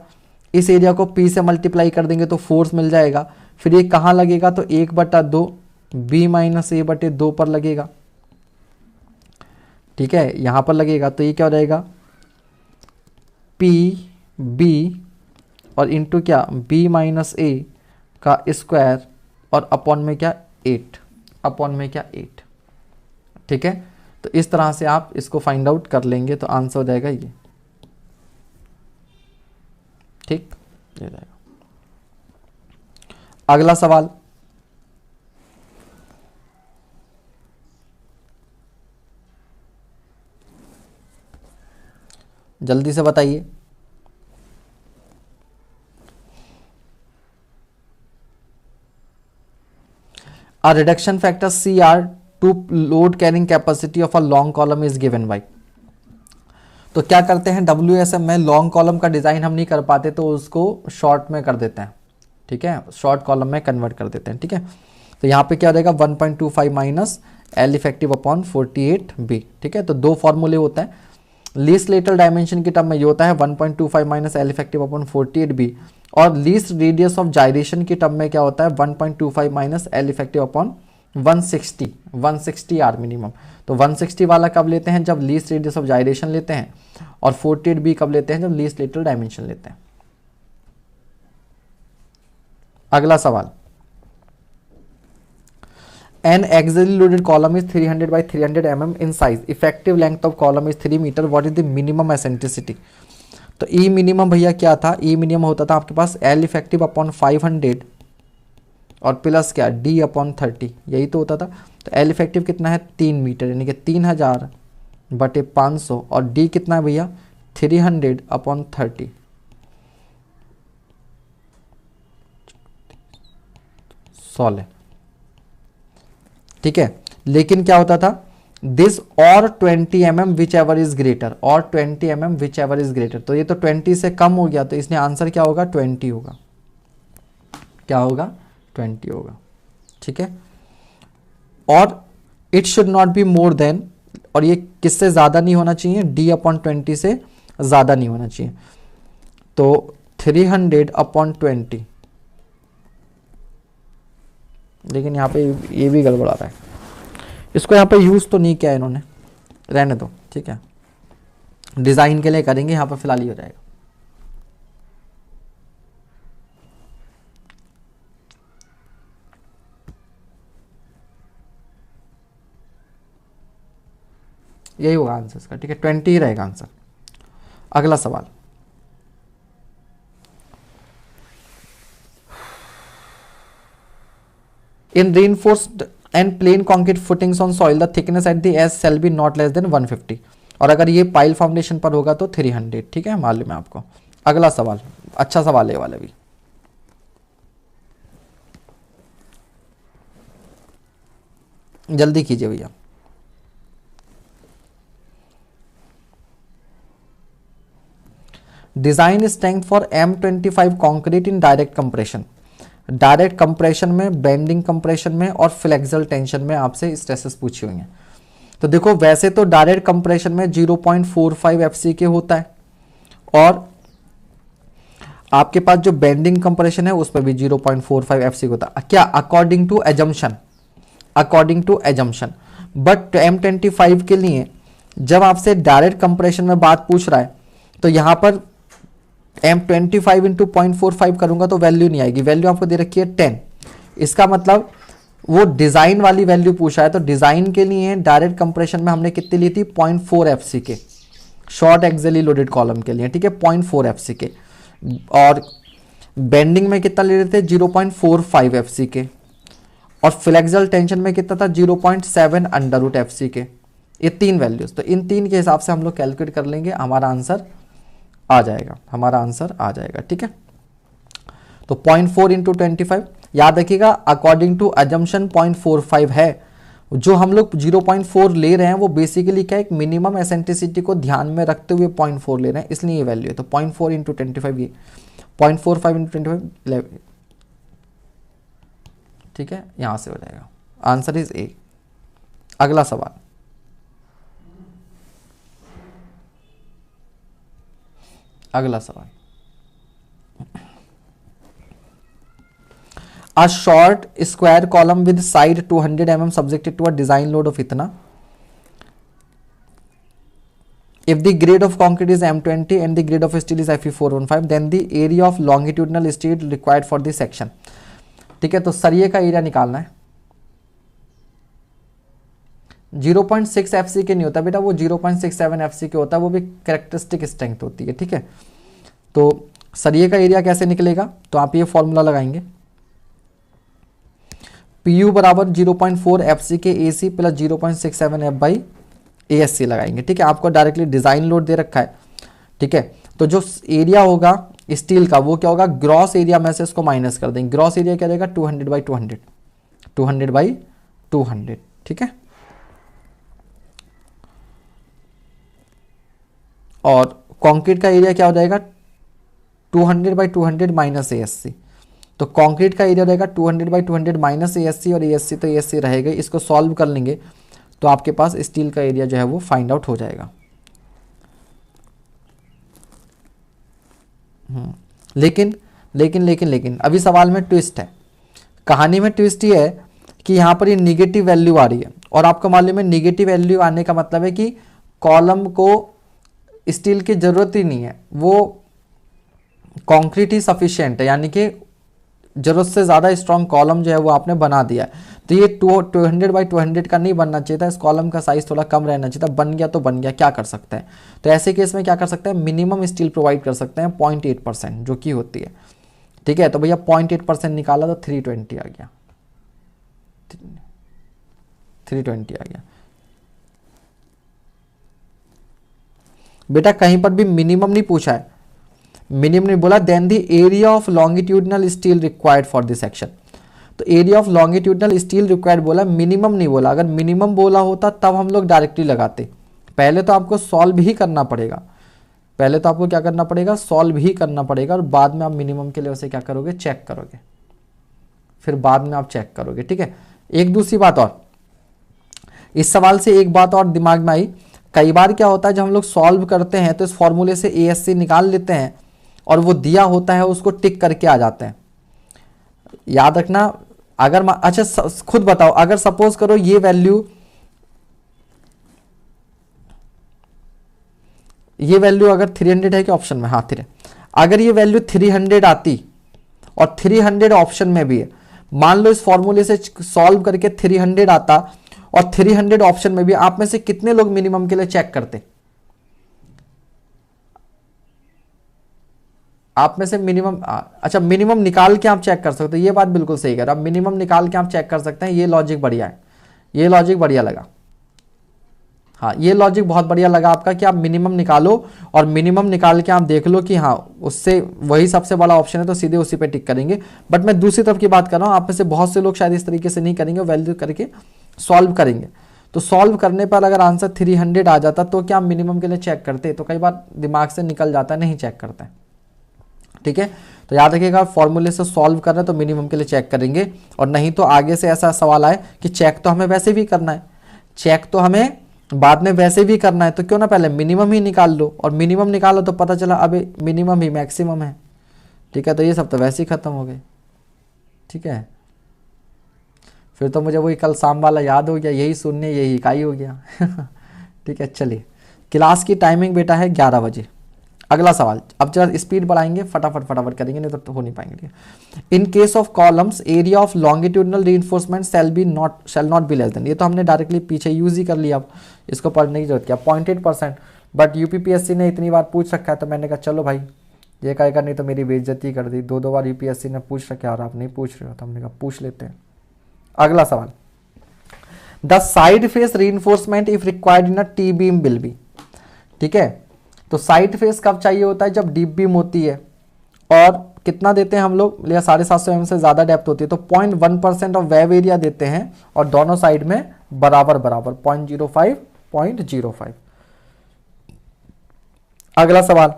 इस एरिया को P से मल्टीप्लाई कर देंगे तो फोर्स मिल जाएगा, फिर ये कहाँ लगेगा, तो 1/2 B माइनस ए बटे 2 पर लगेगा, ठीक है, यहां पर लगेगा। तो ये क्या हो जाएगा, P B और इंटू क्या, B माइनस ए का स्क्वायर और अपॉन में क्या 8, अपॉन में क्या 8, ठीक है। तो इस तरह से आप इसको फाइंड आउट कर लेंगे तो आंसर हो जाएगा ये, ठीक, ये जाएगा। अगला सवाल, जल्दी से बताइए। A reduction factor CR to load carrying capacity of a long column is given by, तो क्या करते हैं WSM में लॉन्ग कॉलम का डिजाइन हम नहीं कर पाते तो उसको शॉर्ट में कर देते हैं, ठीक है, शॉर्ट कॉलम में कन्वर्ट कर देते हैं, ठीक है। तो यहाँ पे क्या हो जाएगा 1.25 minus L effective upon 48B, ठीक है। तो दो फॉर्मूले होते हैं, लीस्ट लेटरल डायमेंशन की टर्म में ये होता है 1.25 minus L effective upon 48B, और लीस्ट रेडियस ऑफ जायरेशन की टर्म में क्या होता है 1.25 minus L effective upon 160 R minimum. तो 160 वाला कब लेते हैं, जब लीस्ट रेडियस ऑफ जायरेशन लेते हैं, और 48B कब लेते हैं, जब लीस्ट लेटरल डायमेंशन लेते हैं। अगला सवाल, An axially loaded column is 300 by 300 mm in size. Effective length of column is 3 meter. What is the minimum eccentricity? तो E मिनिमम भैया क्या था, E मिनिमम होता था आपके पास L इफेक्टिव अपॉन 500 और प्लस क्या D अपॉन 30, यही तो होता था। तो L इफेक्टिव कितना है 3 मीटर, यानी कि 3000 बटे 500, और D कितना है भैया 300 अपॉन 30, ठीक है। लेकिन क्या होता था, दिस और 20 mm which ever is greater, और 20 mm which ever is greater. तो ये तो 20 से कम हो गया, तो इसमें आंसर क्या होगा, 20 होगा। क्या होगा, 20 होगा। ठीक है, और it should not be more than, और ये किससे ज्यादा नहीं होना चाहिए, d/20 से ज्यादा नहीं होना चाहिए। तो 300/20, लेकिन यहाँ पे ये भी गड़बड़ा रहा है, इसको यहाँ पे यूज तो नहीं किया इन्होंने, रहने दो। ठीक है, डिजाइन के लिए करेंगे, यहाँ पे फिलहाल ही हो जाएगा। यही होगा आंसर इसका। ठीक है, 20 ही रहेगा आंसर। अगला सवाल, इन reinforced and plain concrete footings on soil the thickness at the edge shall be not less than 150, और अगर ये पाइल फाउंडेशन पर होगा तो 300। ठीक है, मालूम है आपको। अगला सवाल, अच्छा सवाल है वाला भी। जल्दी कीजिए भैया। Design strength for M25 concrete in direct compression. Direct compression में, बेंडिंग कंप्रेशन में और फ्लेक्सुरल टेंशन में आपसे स्ट्रेसेस पूछी हुई हैं। तो देखो, वैसे तो डायरेक्ट कंप्रेशन में 0.45 FCK होता है, और आपके पास जो बेंडिंग कंप्रेशन है उस पर भी 0.45 FCK होता है। क्या, according to assumption, according to assumption. But M25 के लिए जब आपसे डायरेक्ट कंप्रेशन में बात पूछ रहा है, तो यहां पर M25 इंटू 0.45 करूंगा तो वैल्यू नहीं आएगी। वैल्यू आपको दे रखी है 10। इसका मतलब वो डिजाइन वाली वैल्यू पूछा है, तो डिजाइन के लिए डायरेक्ट कंप्रेशन में हमने कितनी ली थी, 0.4 FCK, short axially loaded column के लिए। ठीक है, 0.4 FCK, और बेंडिंग में कितना ले रहे थे, 0.45 FCK, और फ्लेक्सुरल टेंशन में कितना था, 0.7 अंडर FCK। ये तीन वैल्यूज, तो इन तीन के हिसाब से हम लोग कैलकुलेट कर लेंगे, हमारा आंसर आ जाएगा, हमारा आंसर आ जाएगा। ठीक है, तो 0.4 इंटू 25, याद रखिएगा अकॉर्डिंग टू अजम्पशन 0.45 है। जो हम लोग 0.4 ले रहे हैं वो बेसिकली क्या है, एक मिनिमम एसेंट्रिसिटी को ध्यान में रखते हुए 0.4 ले रहे हैं, इसलिए ये वैल्यू है। तो 0.4 इंटू 25, ये 0.45 इंटू 25, ठीक है, यहां से हो जाएगा। Answer is a. अगला सवाल, अगला सवाल, a short square column with side 200 mm subjected to a design load of इतना, if the grade of concrete is M20 and the grade of steel is Fe415 then the area of longitudinal steel required for the section। ठीक है, तो सरिये का area निकालना है। 0.6 FCK नहीं होता बेटा, वो 0.67 FCK होता है, वो भी कैरेक्टरिस्टिक स्ट्रेंथ होती है। ठीक है, तो सरिये का एरिया कैसे निकलेगा, तो आप ये फॉर्मूला लगाएंगे, PU बराबर 0.4 FCK AC plus 0.67 F by ASC लगाएंगे। ठीक है, आपको डायरेक्टली डिजाइन लोड दे रखा है। ठीक है, तो जो एरिया होगा स्टील का वो क्या होगा, ग्रॉस एरिया में से इसको माइनस कर देंगे। ग्रॉस एरिया क्या रहेगा, 200/200, 200/200। ठीक है, और कंक्रीट का एरिया क्या हो जाएगा, 200/200 माइनस ASC। तो कंक्रीट का एरिया रहेगा 200/200 माइनस ASC, और ASC तो ASC रहेगा। इसको सॉल्व कर लेंगे तो आपके पास स्टील का एरिया जो है वो फाइंड आउट हो जाएगा। लेकिन लेकिन लेकिन लेकिन अभी सवाल में ट्विस्ट है, कहानी में ट्विस्ट ये है कि यहाँ पर ये निगेटिव वैल्यू आ रही है, और आपको मालूम है निगेटिव वैल्यू आने का मतलब है कि कॉलम को स्टील की जरूरत ही नहीं है, वो कंक्रीट ही सफिशिएंट है, यानी कि जरूरत से ज़्यादा स्ट्रॉन्ग कॉलम जो है वो आपने बना दिया है। तो ये 200/200 का नहीं बनना चाहिए था, इस कॉलम का साइज थोड़ा कम रहना चाहिए था। बन गया तो बन गया, क्या कर सकते हैं। तो ऐसे केस में क्या कर सकते हैं, मिनिमम स्टील प्रोवाइड कर सकते हैं 0.8% जो कि होती है। ठीक है, तो भैया 0.8% निकाला तो 320 आ गया, 320 आ गया। बेटा कहीं पर भी मिनिमम नहीं पूछा है, मिनिमम नहीं बोला। Then the area of longitudinal steel required for this section, तो area of longitudinal steel required बोला, मिनिमम नहीं बोला। अगर मिनिमम बोला होता तब हम लोग डायरेक्टली लगाते। पहले तो आपको सॉल्व ही करना पड़ेगा, पहले तो आपको क्या करना पड़ेगा, सॉल्व ही करना पड़ेगा, और बाद में आप मिनिमम के लिए उसे क्या करोगे, चेक करोगे, फिर बाद में आप चेक करोगे। ठीक है। एक दूसरी बात और, इस सवाल से एक बात और दिमाग में आई, कई बार क्या होता है जब हम लोग सॉल्व करते हैं तो इस फॉर्मूले से ASC निकाल लेते हैं और वो दिया होता है उसको टिक करके आ जाते हैं। याद रखना, अगर अच्छा खुद बताओ, अगर सपोज करो ये वैल्यू अगर 300 है कि ऑप्शन में, हाँ 300, अगर ये वैल्यू 300 आती और 300 ऑप्शन में भी है, मान लो इस फॉर्मूले से सॉल्व करके 300 आता और 300 ऑप्शन में भी, आप में से कितने लोग मिनिमम के लिए चेक करते? आप में से मिनिमम, अच्छा मिनिमम निकाल के आप चेक कर सकते हो, ये बात बिल्कुल सही कर, अब मिनिमम निकाल के आप चेक कर सकते हैं, ये लॉजिक बढ़िया है, ये लॉजिक बढ़िया लगा। हाँ ये लॉजिक बहुत बढ़िया लगा आपका कि आप मिनिमम निकालो और मिनिमम निकाल के आप देख लो कि हाँ उससे वही सबसे बड़ा ऑप्शन है तो सीधे उसी पे टिक करेंगे। बट मैं दूसरी तरफ की बात कर रहा हूँ, आप में से बहुत से लोग शायद इस तरीके से नहीं करेंगे, वैल्यू करके सॉल्व करेंगे। तो सॉल्व करने पर अगर आंसर 300 आ जाता तो क्या आप मिनिमम के लिए चेक करते? तो कई बार दिमाग से निकल जाता है, नहीं चेक करते। ठीक है, तो याद रखिएगा फॉर्मूले से सॉल्व कर रहे हैं तो मिनिमम के लिए चेक करेंगे, और नहीं तो आगे से ऐसा सवाल आए कि चेक तो हमें वैसे भी करना है, चेक तो हमें बाद में वैसे भी करना है, तो क्यों ना पहले मिनिमम ही निकाल लो, और मिनिमम निकालो तो पता चला अबे मिनिमम ही मैक्सिमम है। ठीक है, तो ये सब तो वैसे ही खत्म हो गए। ठीक है, फिर तो मुझे वही कल शाम वाला याद हो गया, यही शून्य यही इकाई हो गया। ठीक है, चलिए क्लास की टाइमिंग बेटा है 11 बजे। अगला सवाल, अब जरा स्पीड बढ़ाएंगे, फटाफट फटाफट करेंगे, नहीं तो हो नहीं पाएंगे। In case of columns area of longitudinal reinforcement shall not be less than, ये तो हमने डायरेक्टली पीछे यूज ही कर लिया, अब इसको पढ़ने की जरूरत क्या, 0.8%। बट यूपीपीएससी ने इतनी बार पूछ रखा है तो मैंने कहा चलो भाई ये कहेगा, नहीं तो मेरी बेइज्जती कर दी, 2 बार यूपीएससी ने पूछ रखा और आप नहीं पूछ रहे हो, तो हमने कहा पूछ लेते हैं। अगला सवाल, the side face reinforcement if required in a T beam will be. ठीक है, तो साइड फेस कब चाहिए होता है, जब डीप बीम होती है, और कितना देते हैं हम लोग, 750 mm से ज्यादा डेप्थ होती है तो 0.1% ऑफ वेब एरिया देते हैं, और दोनों साइड में बराबर बराबर 0.05 0.05। अगला सवाल,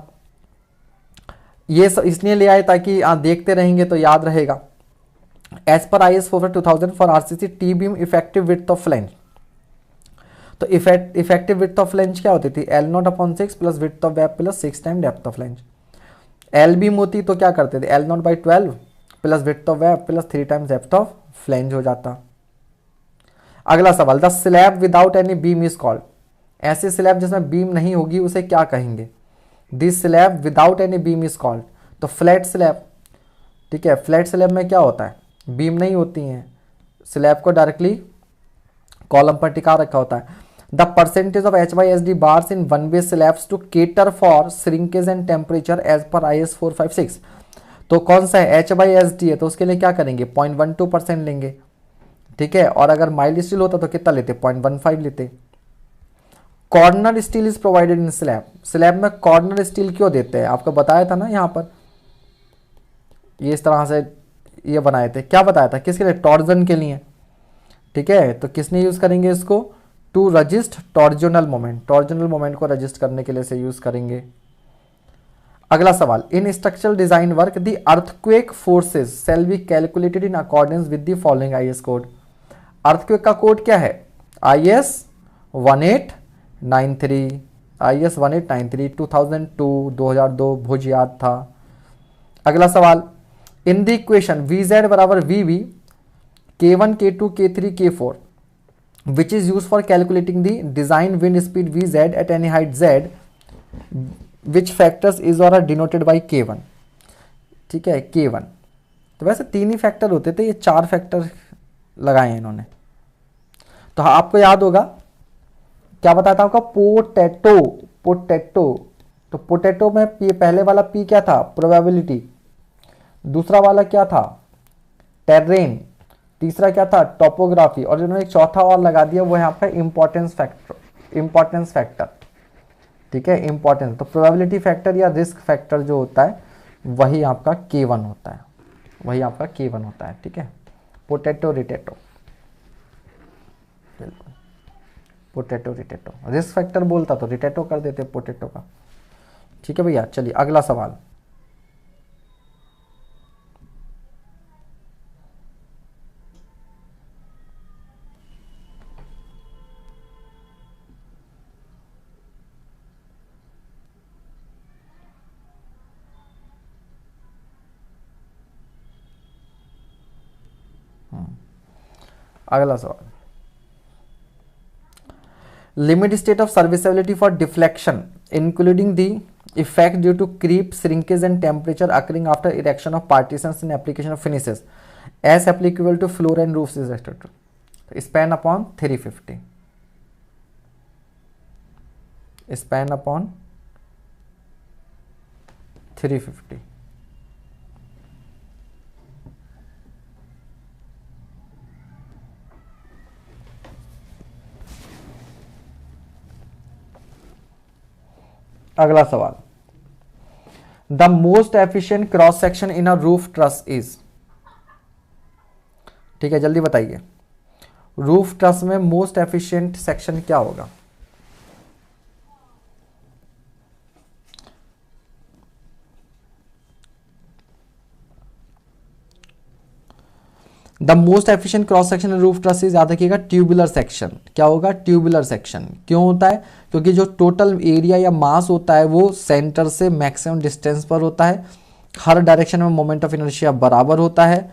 ये इसलिए ले आए ताकि आप देखते रहेंगे तो याद रहेगा। As per IS 2000 for RCC T beam effective width of flange, तो इफेक्टिव विड्थ ऑफ फ्लैंज क्या होती थी, L0/6 plus width of web plus 6 time depth of flange. L beam होती तो क्या करते थे, L0/12 plus width of web plus 3 times depth of flange हो जाता। अगला सवाल, the slab without any beam is called, ऐसे स्लैब जिसमें बीम नहीं होगी उसे क्या कहेंगे, this slab without any beam is called, तो फ्लैट स्लैब। ठीक है, फ्लैट स्लैब में क्या होता है, बीम नहीं होती हैं, स्लैब को डायरेक्टली कॉलम पर टिका रखा होता है। The percentage of HYSD bars in one way slabs to cater for shrinkage and temperature as per IS 456, तो कौन सा है, HYSD है तो उसके लिए क्या करेंगे, 0.12% लेंगे। ठीक है, और अगर माइल्ड स्टील होता तो कितना लेते, 0.15 लेते। Corner steel is provided in slab, slab में कॉर्नर स्टील क्यों देते हैं, आपको बताया था ना, यहाँ पर ये इस तरह से ये बनाए थे, क्या बताया था, किसके लिए, टॉर्जन के लिए। ठीक है, तो किसने यूज करेंगे इसको, to resist torsional moment, torsional moment को रजिस्ट करने के लिए से यूज करेंगे। अगला सवाल, in structural design work the earthquake forces shall be calculated in accordance with the following IS code. Earthquake का कोड क्या है, IS 1893, IS 1893 2002, 2002 भुज याद था। अगला सवाल, इन द इक्वेशन VZ बराबर VB K1 K2 K3 K4 which is used for calculating the design wind speed VZ at any height Z, which factors is or are denoted by K1। ठीक है, K1, तो वैसे 3 ही factor होते थे, ये 4 factor लगाए हैं इन्होंने। तो आपको याद होगा क्या बताया था आपका, पोटैटो, तो पोटैटो में पहले वाला P क्या था, प्रोबेबिलिटी, दूसरा वाला क्या था, टेरेन, तीसरा क्या था, टोपोग्राफी, और जिन्होंने एक चौथा और लगा दिया वो यहाँ पे इंपॉर्टेंस फैक्टर। ठीक है, इंपॉर्टेंस, तो प्रोबेबिलिटी फैक्टर या रिस्क फैक्टर जो होता है वही आपका K1 होता है, वही आपका K1 होता है। ठीक है, पोटैटो रिटैटो, बिल्कुल पोटैटो रिटैटो, रिस्क फैक्टर बोलता तो रिटैटो कर देते पोटैटो का। ठीक है भैया, चलिए अगला सवाल। अगला सवाल, limit state of serviceability for deflection including the effect due to creep, shrinkage and temperature occurring after erection of partitions in application of finishes as applicable to floor and roofs is accepted. Span upon 350, span upon 350। अगला सवाल, the most efficient cross section in a roof truss is. ठीक है, जल्दी बताइए, roof truss में most efficient section क्या होगा? The most efficient cross section in roof truss is, याद रखिएगा ट्यूबुलर सेक्शन। क्या होगा? Tubular section. क्यों होता है? क्योंकि जो टोटल एरिया या मास होता है वो सेंटर से मैक्सिमम डिस्टेंस पर होता है, हर डायरेक्शन में मोमेंट ऑफ इनर्शिया बराबर होता है।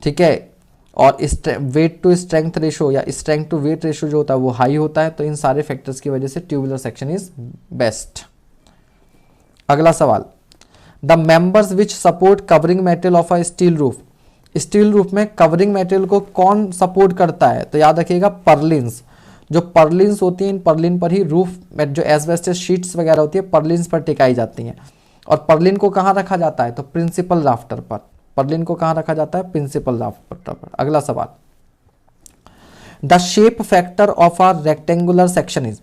ठीक है, और वेट टू स्ट्रेंथ रेशो या स्ट्रेंथ टू वेट रेशो जो होता है वो हाई होता है। तो इन सारे फैक्टर्स की वजह से ट्यूबुलर सेक्शन इज बेस्ट। अगला सवाल, the members which support covering material of a steel roof. Steel roof में कवरिंग मटेरियल को कौन सपोर्ट करता है? तो याद रखिएगा पर्लिन्स। जो पर्लिन्स होती हैं, इन पर्लिन पर ही रूफ में जो एस्बेस्टस शीट्स वगैरह होती है पर्लिन्स पर टिकाई जाती हैं। और पर्लिन को कहाँ रखा जाता है? तो प्रिंसिपल राफ्टर पर। पर्लिन को कहाँ रखा जाता है? प्रिंसिपल राफ्टर पर। अगला सवाल, the shape factor of a rectangular section is.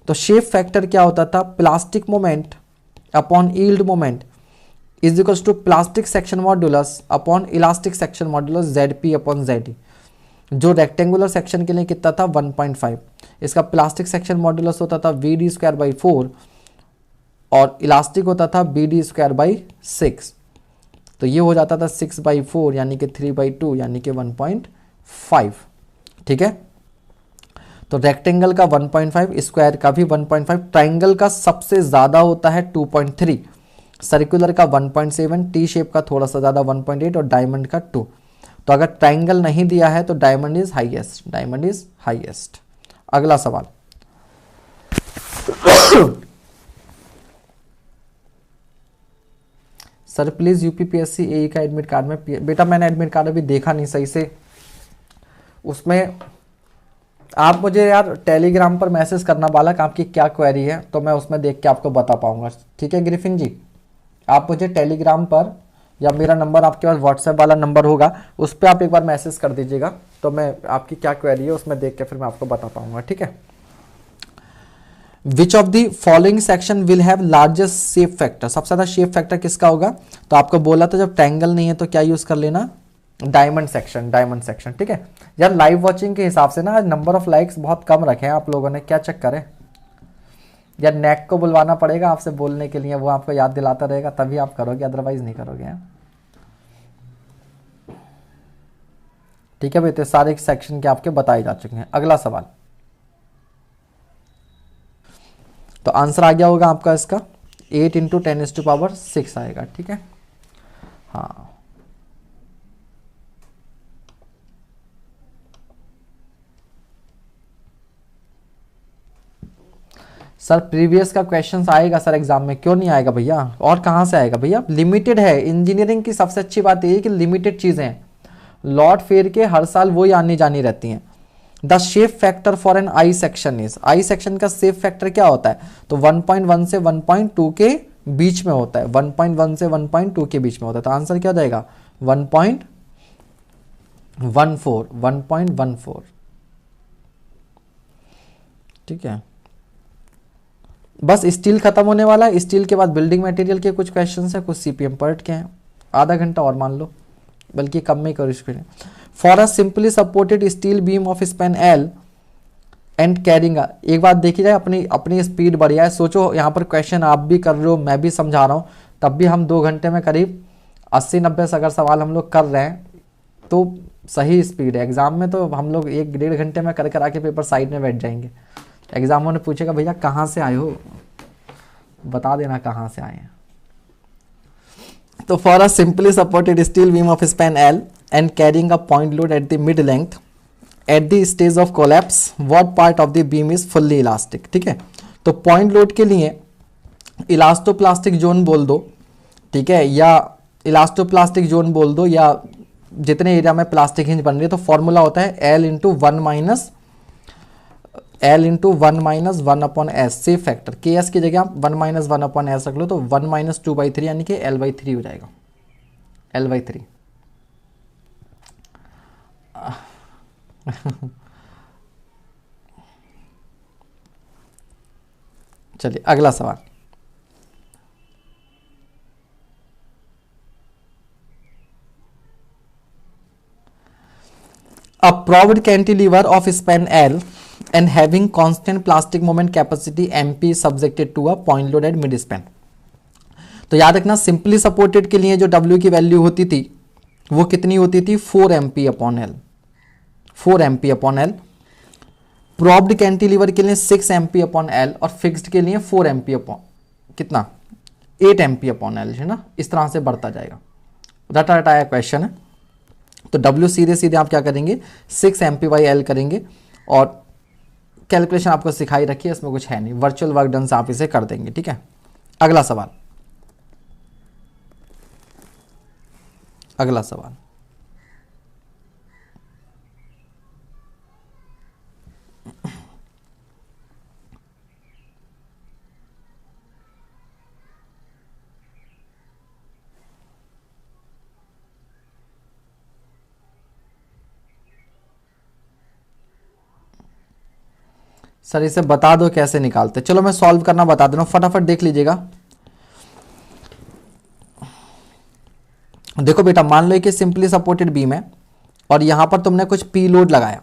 तो शेप फैक्टर क्या होता था? Plastic moment upon yield moment is equals to plastic section modulus upon elastic section modulus ZP upon ZD। जो रेक्टेंगुलर सेक्शन के लिए कितना था? 1.5। इसका प्लास्टिक सेक्शन मॉड्यूलस होता था VD²/4 और इलास्टिक होता था BD²/6। तो ये हो जाता था 6/4 यानी कि 3/2 यानी कि 1.5। ठीक है, तो रेक्टेंगल का 1.5, स्क्वायर का भी 1.5, ट्राइंगल का सबसे ज्यादा होता है 2.3, सर्कुलर का 1.7, टी शेप का थोड़ा सा ज्यादा 1.8 और डायमंड का 2। तो अगर ट्राइंगल नहीं दिया है तो diamond is highest, diamond is highest. अगला सवाल, सर प्लीज यूपीपीएससी एई का एडमिट कार्ड में। बेटा मैंने एडमिट कार्ड अभी देखा नहीं सही से, उसमें आप मुझे यार टेलीग्राम पर मैसेज करना बालक आपकी क्या क्वेरी है, तो मैं उसमें देख के आपको बता पाऊंगा। ठीक है ग्रिफिन जी, आप मुझे टेलीग्राम पर या मेरा नंबर आपके पास व्हाट्सएप वाला नंबर होगा उस पर आप एक बार मैसेज कर दीजिएगा, तो मैं आपकी क्या क्वेरी है उसमें देख के फिर मैं आपको बता पाऊंगा। ठीक है, which of the following section will have largest shape factor. सबसे ज्यादा शेप फैक्टर किसका होगा? तो आपको बोला था जब ट्रायंगल नहीं है तो क्या यूज कर लेना? Diamond section, diamond section. ठीक है यार, लाइव वॉचिंग के हिसाब से ना आज नंबर ऑफ लाइक्स बहुत कम रखे हैं आप लोगों ने, क्या चक्कर है यार? नेक को बुलवाना पड़ेगा आपसे बोलने के लिए, वो आपको याद दिलाता रहेगा तभी आप करोगे, अदरवाइज नहीं करोगे। ठीक है भाई, तो सारे सेक्शन के आपके बताए जा चुके हैं। अगला सवाल, तो आंसर आ गया होगा आपका इसका 8 × 10⁻6 आएगा। ठीक है, हाँ सर प्रीवियस का क्वेश्चंस आएगा सर एग्जाम में, क्यों नहीं आएगा भैया? और कहाँ से आएगा भैया? लिमिटेड है। इंजीनियरिंग की सबसे अच्छी बात ये है कि लिमिटेड चीजें हैं, लॉट फेयर के हर साल वही आनी जानी रहती हैं। The shape factor for an I section is. I section का शेप फैक्टर क्या होता है? तो 1.1 से 1.2 के बीच में होता है, 1.1 से 1.2 के बीच में होता है। तो आंसर क्या हो जाएगा? 1.14, 1.14। ठीक है, बस स्टील खत्म होने वाला है। स्टील के बाद बिल्डिंग मटेरियल के कुछ क्वेश्चन है, कुछ CPM पर्ट के हैं। आधा घंटा और मान लो, बल्कि कम में करो speed. For a simply supported steel beam of span L and carrying, एक बात देखी जाए, अपनी अपनी स्पीड बढ़िया है। सोचो यहाँ पर क्वेश्चन आप भी कर रहे हो, मैं भी समझा रहा हूँ, तब भी हम 2 घंटे में करीब 80-90 से अगर सवाल हम लोग कर रहे हैं तो सही स्पीड है। एग्जाम में तो हम लोग 1-1.5 घंटे में कर करा के पेपर साइड में बैठ जाएंगे। एग्जामर ने पूछेगा भैया कहाँ से आए हो, बता देना कहाँ से आए हैं। तो for a simply supported steel beam of span L and carrying a point load at the mid length at the stage of collapse what part of the beam is fully elastic. ठीक है, तो point load के लिए elastoplastic zone बोल दो, ठीक है, या इलास्टोप्लास्टिक जोन बोल दो, या जितने एरिया में प्लास्टिक हिंज बन रही है, तो फॉर्मूला होता है L into 1 minus 1 upon S, safe factor के एस की जगह आप 1 - 1 अपॉन एस रख लो, तो 1 - 2/3 यानी कि L/3 हो जाएगा, L/3। चलिए अगला सवाल। A proved cantilever of span L and having constant plastic moment capacity MP is subjected to a point load at mid span। तो याद रखना सिंपली सपोर्टेड के लिए जो W की वैल्यू होती थी वो कितनी होती थी, 4 MP upon L, 4 MP upon L. Probed cantilever के लिए 6 MP अपॉन एल और फिक्स्ड के लिए 4 MP अपॉन कितना, 8 MP अपॉन एल, है ना। इस तरह से बढ़ता जाएगा, रटा रटाया क्वेश्चन है। तो W सीधे सीधे आप क्या करेंगे, 6 MP/L करेंगे, और कैलकुलेशन आपको सिखाई रखी है, इसमें कुछ है नहीं, वर्चुअल वर्क डन से आप इसे कर देंगे। ठीक है, अगला सवाल। अगला सवाल सर इसे बता दो कैसे निकालते। चलो मैं सॉल्व करना बता दे रहा हूं, फटाफट देख लीजिएगा। देखो बेटा, मान लो कि सिंपली सपोर्टेड बीम है और यहां पर तुमने कुछ पी लोड लगाया,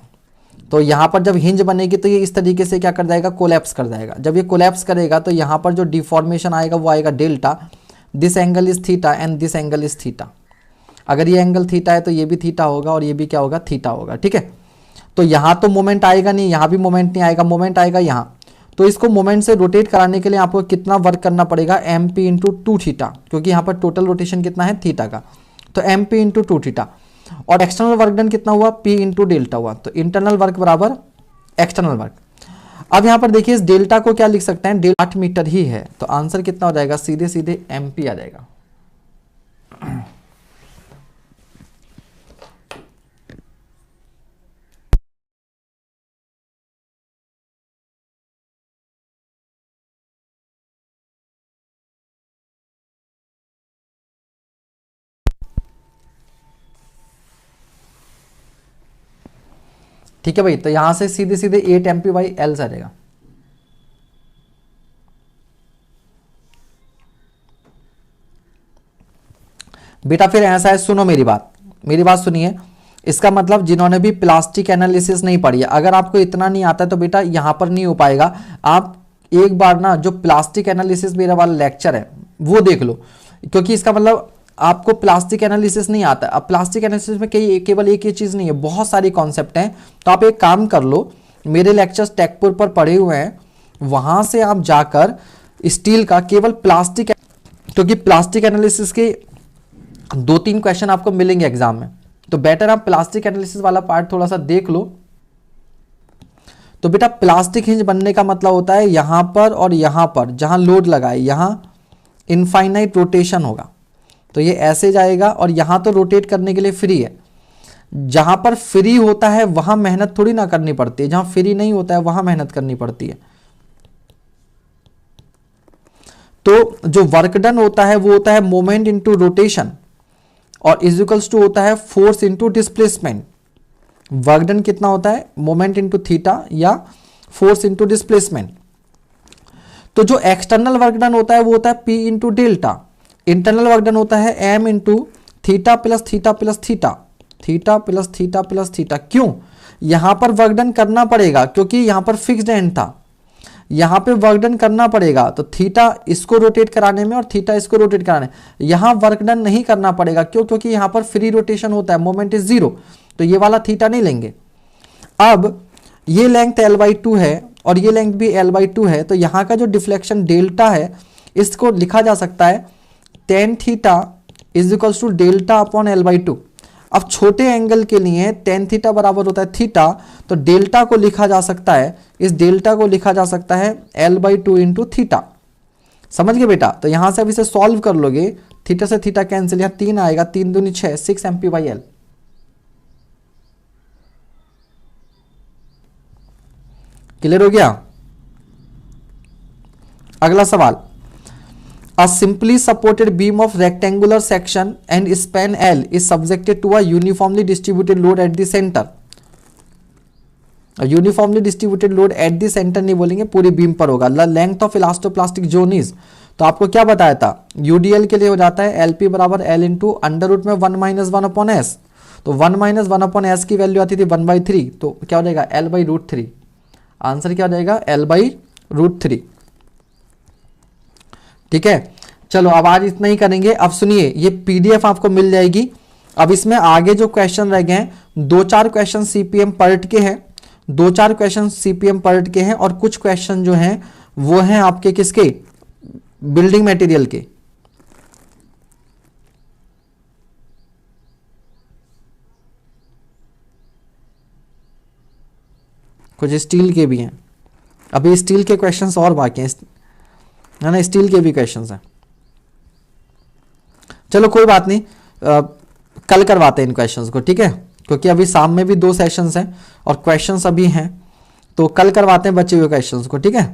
तो यहां पर जब हिंज बनेगी तो ये इस तरीके से क्या कर जाएगा, कोलैप्स कर जाएगा। जब ये कोलैप्स करेगा तो यहां पर जो डिफॉर्मेशन आएगा वो आएगा delta, this angle is theta and this angle is theta. अगर ये एंगल थीटा है तो ये भी थीटा होगा और ये भी क्या होगा, थीटा होगा। ठीक है, तो यहां तो मोमेंट आएगा नहीं, यहां भी मोमेंट नहीं आएगा, मोमेंट आएगा यहां। तो इसको मोमेंट से रोटेट कराने के लिए आपको कितना वर्क करना पड़ेगा, MP इंटू 2 थीटा, क्योंकि यहां पर टोटल रोटेशन कितना है, थीटा का, तो MP इंटू 2 थीटा। और एक्सटर्नल वर्क डन कितना हुआ, P इंटू डेल्टा हुआ, तो इंटरनल वर्क बराबर एक्सटर्नल वर्क। अब यहां पर देखिए इस डेल्टा को क्या लिख सकते हैं, 8 मीटर ही है, तो आंसर कितना हो जाएगा, सीधे सीधे MP आ जाएगा। ठीक है भाई, तो यहां से सीधे सीधे 8 MP/L से आ जाएगा। बेटा फिर ऐसा है, सुनो मेरी बात सुनिए। इसका मतलब जिन्होंने भी प्लास्टिक एनालिसिस नहीं पढ़ी है, अगर आपको इतना नहीं आता है तो बेटा यहां पर नहीं हो पाएगा। आप एक बार ना जो प्लास्टिक एनालिसिस मेरा वाला लेक्चर है वो देख लो, क्योंकि इसका मतलब आपको प्लास्टिक एनालिसिस नहीं आता। अब प्लास्टिक एनालिसिस में केवल एक ही चीज नहीं है, बहुत सारी कॉन्सेप्ट हैं। तो आप एक काम कर लो, मेरे लेक्चर्स टेकपुर पर पढ़े हुए हैं, वहां से आप जाकर स्टील का केवल प्लास्टिक, क्योंकि प्लास्टिक एनालिसिस के 2-3 क्वेश्चन आपको मिलेंगे एग्जाम में, तो बेटर आप प्लास्टिक एनालिसिस वाला पार्ट थोड़ा सा देख लो। तो बेटा प्लास्टिक हिंज बनने का मतलब होता है यहां पर और यहां पर जहां लोड लगा है, यहां इनफाइनाइट रोटेशन होगा, तो ये ऐसे जाएगा, और यहां तो रोटेट करने के लिए फ्री है। जहां पर फ्री होता है वहां मेहनत थोड़ी ना करनी पड़ती है, जहां फ्री नहीं होता है वहां मेहनत करनी पड़ती है। तो जो वर्क डन होता है वो होता है मोमेंट इंटू रोटेशन, और इज इक्वल्स टू होता है force into displacement. Work done कितना होता है, मोमेंट इंटू थीटा या फोर्स इंटू डिस्प्लेसमेंट। तो जो एक्सटर्नल वर्क डन होता है वो होता है P into delta, internal work done होता है M into theta plus theta plus theta, theta plus theta plus theta. क्यों? यहां पर वर्क डन करना पड़ेगा क्योंकि यहां पर फिक्स्ड एंड था, यहां पे वर्क डन करना पड़ेगा। तो थीटा इसको रोटेट कराने में और थीटा इसको रोटेट कराने, यहां वर्क डन नहीं करना पड़ेगा। क्यों? क्योंकि यहां पर फ्री रोटेशन होता है, मोमेंट इज जीरो, तो ये वाला थीटा नहीं लेंगे। अब ये लेंथ L/2 है और ये लेंथ भी L/2 है, तो यहां का जो डिफ्लेक्शन डेल्टा है इसको लिखा जा सकता है tan theta is equals to delta upon L/2। अब छोटे एंगल के लिए tan थीटा बराबर होता है थीटा, तो डेल्टा को लिखा जा सकता है, इस डेल्टा को लिखा जा सकता है L/2 इंटू थीटा। समझ गए बेटा? तो यहां से अब इसे सॉल्व कर लोगे, थीटा से थीटा कैंसिल, यहां 3 आएगा, 3 दूनी 6, 6 MP/L। क्लियर हो गया? अगला सवाल, A simply supported beam of rectangular section and span L is subjected to a uniformly distributed load at the center। Uniformly distributed load at the centre नहीं बोलेंगे, पूरी बीम पर होगा। Length of elastoplastic zone is, तो आपको क्या बताया था, यूडीएल के लिए हो जाता है एलपी बराबर एल इंटू अंडर रूट में 1 - 1 अपॉन एस। तो 1 - 1 अपॉन एस की वैल्यू आती थी 1/3, तो क्या हो जाएगा L/√3। आंसर क्या हो जाएगा L/√3। ठीक है, चलो अब आज इतना ही करेंगे। अब सुनिए, ये पीडीएफ आपको मिल जाएगी। अब इसमें आगे जो क्वेश्चन रह गए हैं, 2-4 क्वेश्चन सीपीएम पर्ट के हैं, 2-4 क्वेश्चन सीपीएम पर्ट के हैं और कुछ क्वेश्चन जो हैं वो हैं आपके किसके, बिल्डिंग मटेरियल के। कुछ स्टील के भी हैं, अभी स्टील के क्वेश्चंस और बाकी हैं, है ना, स्टील के भी क्वेश्चंस हैं। चलो कोई बात नहीं, कल करवाते हैं इन क्वेश्चंस को, ठीक है, क्योंकि अभी शाम में भी 2 सेशंस हैं और क्वेश्चंस अभी हैं, तो कल करवाते हैं बचे हुए क्वेश्चंस को, ठीक है।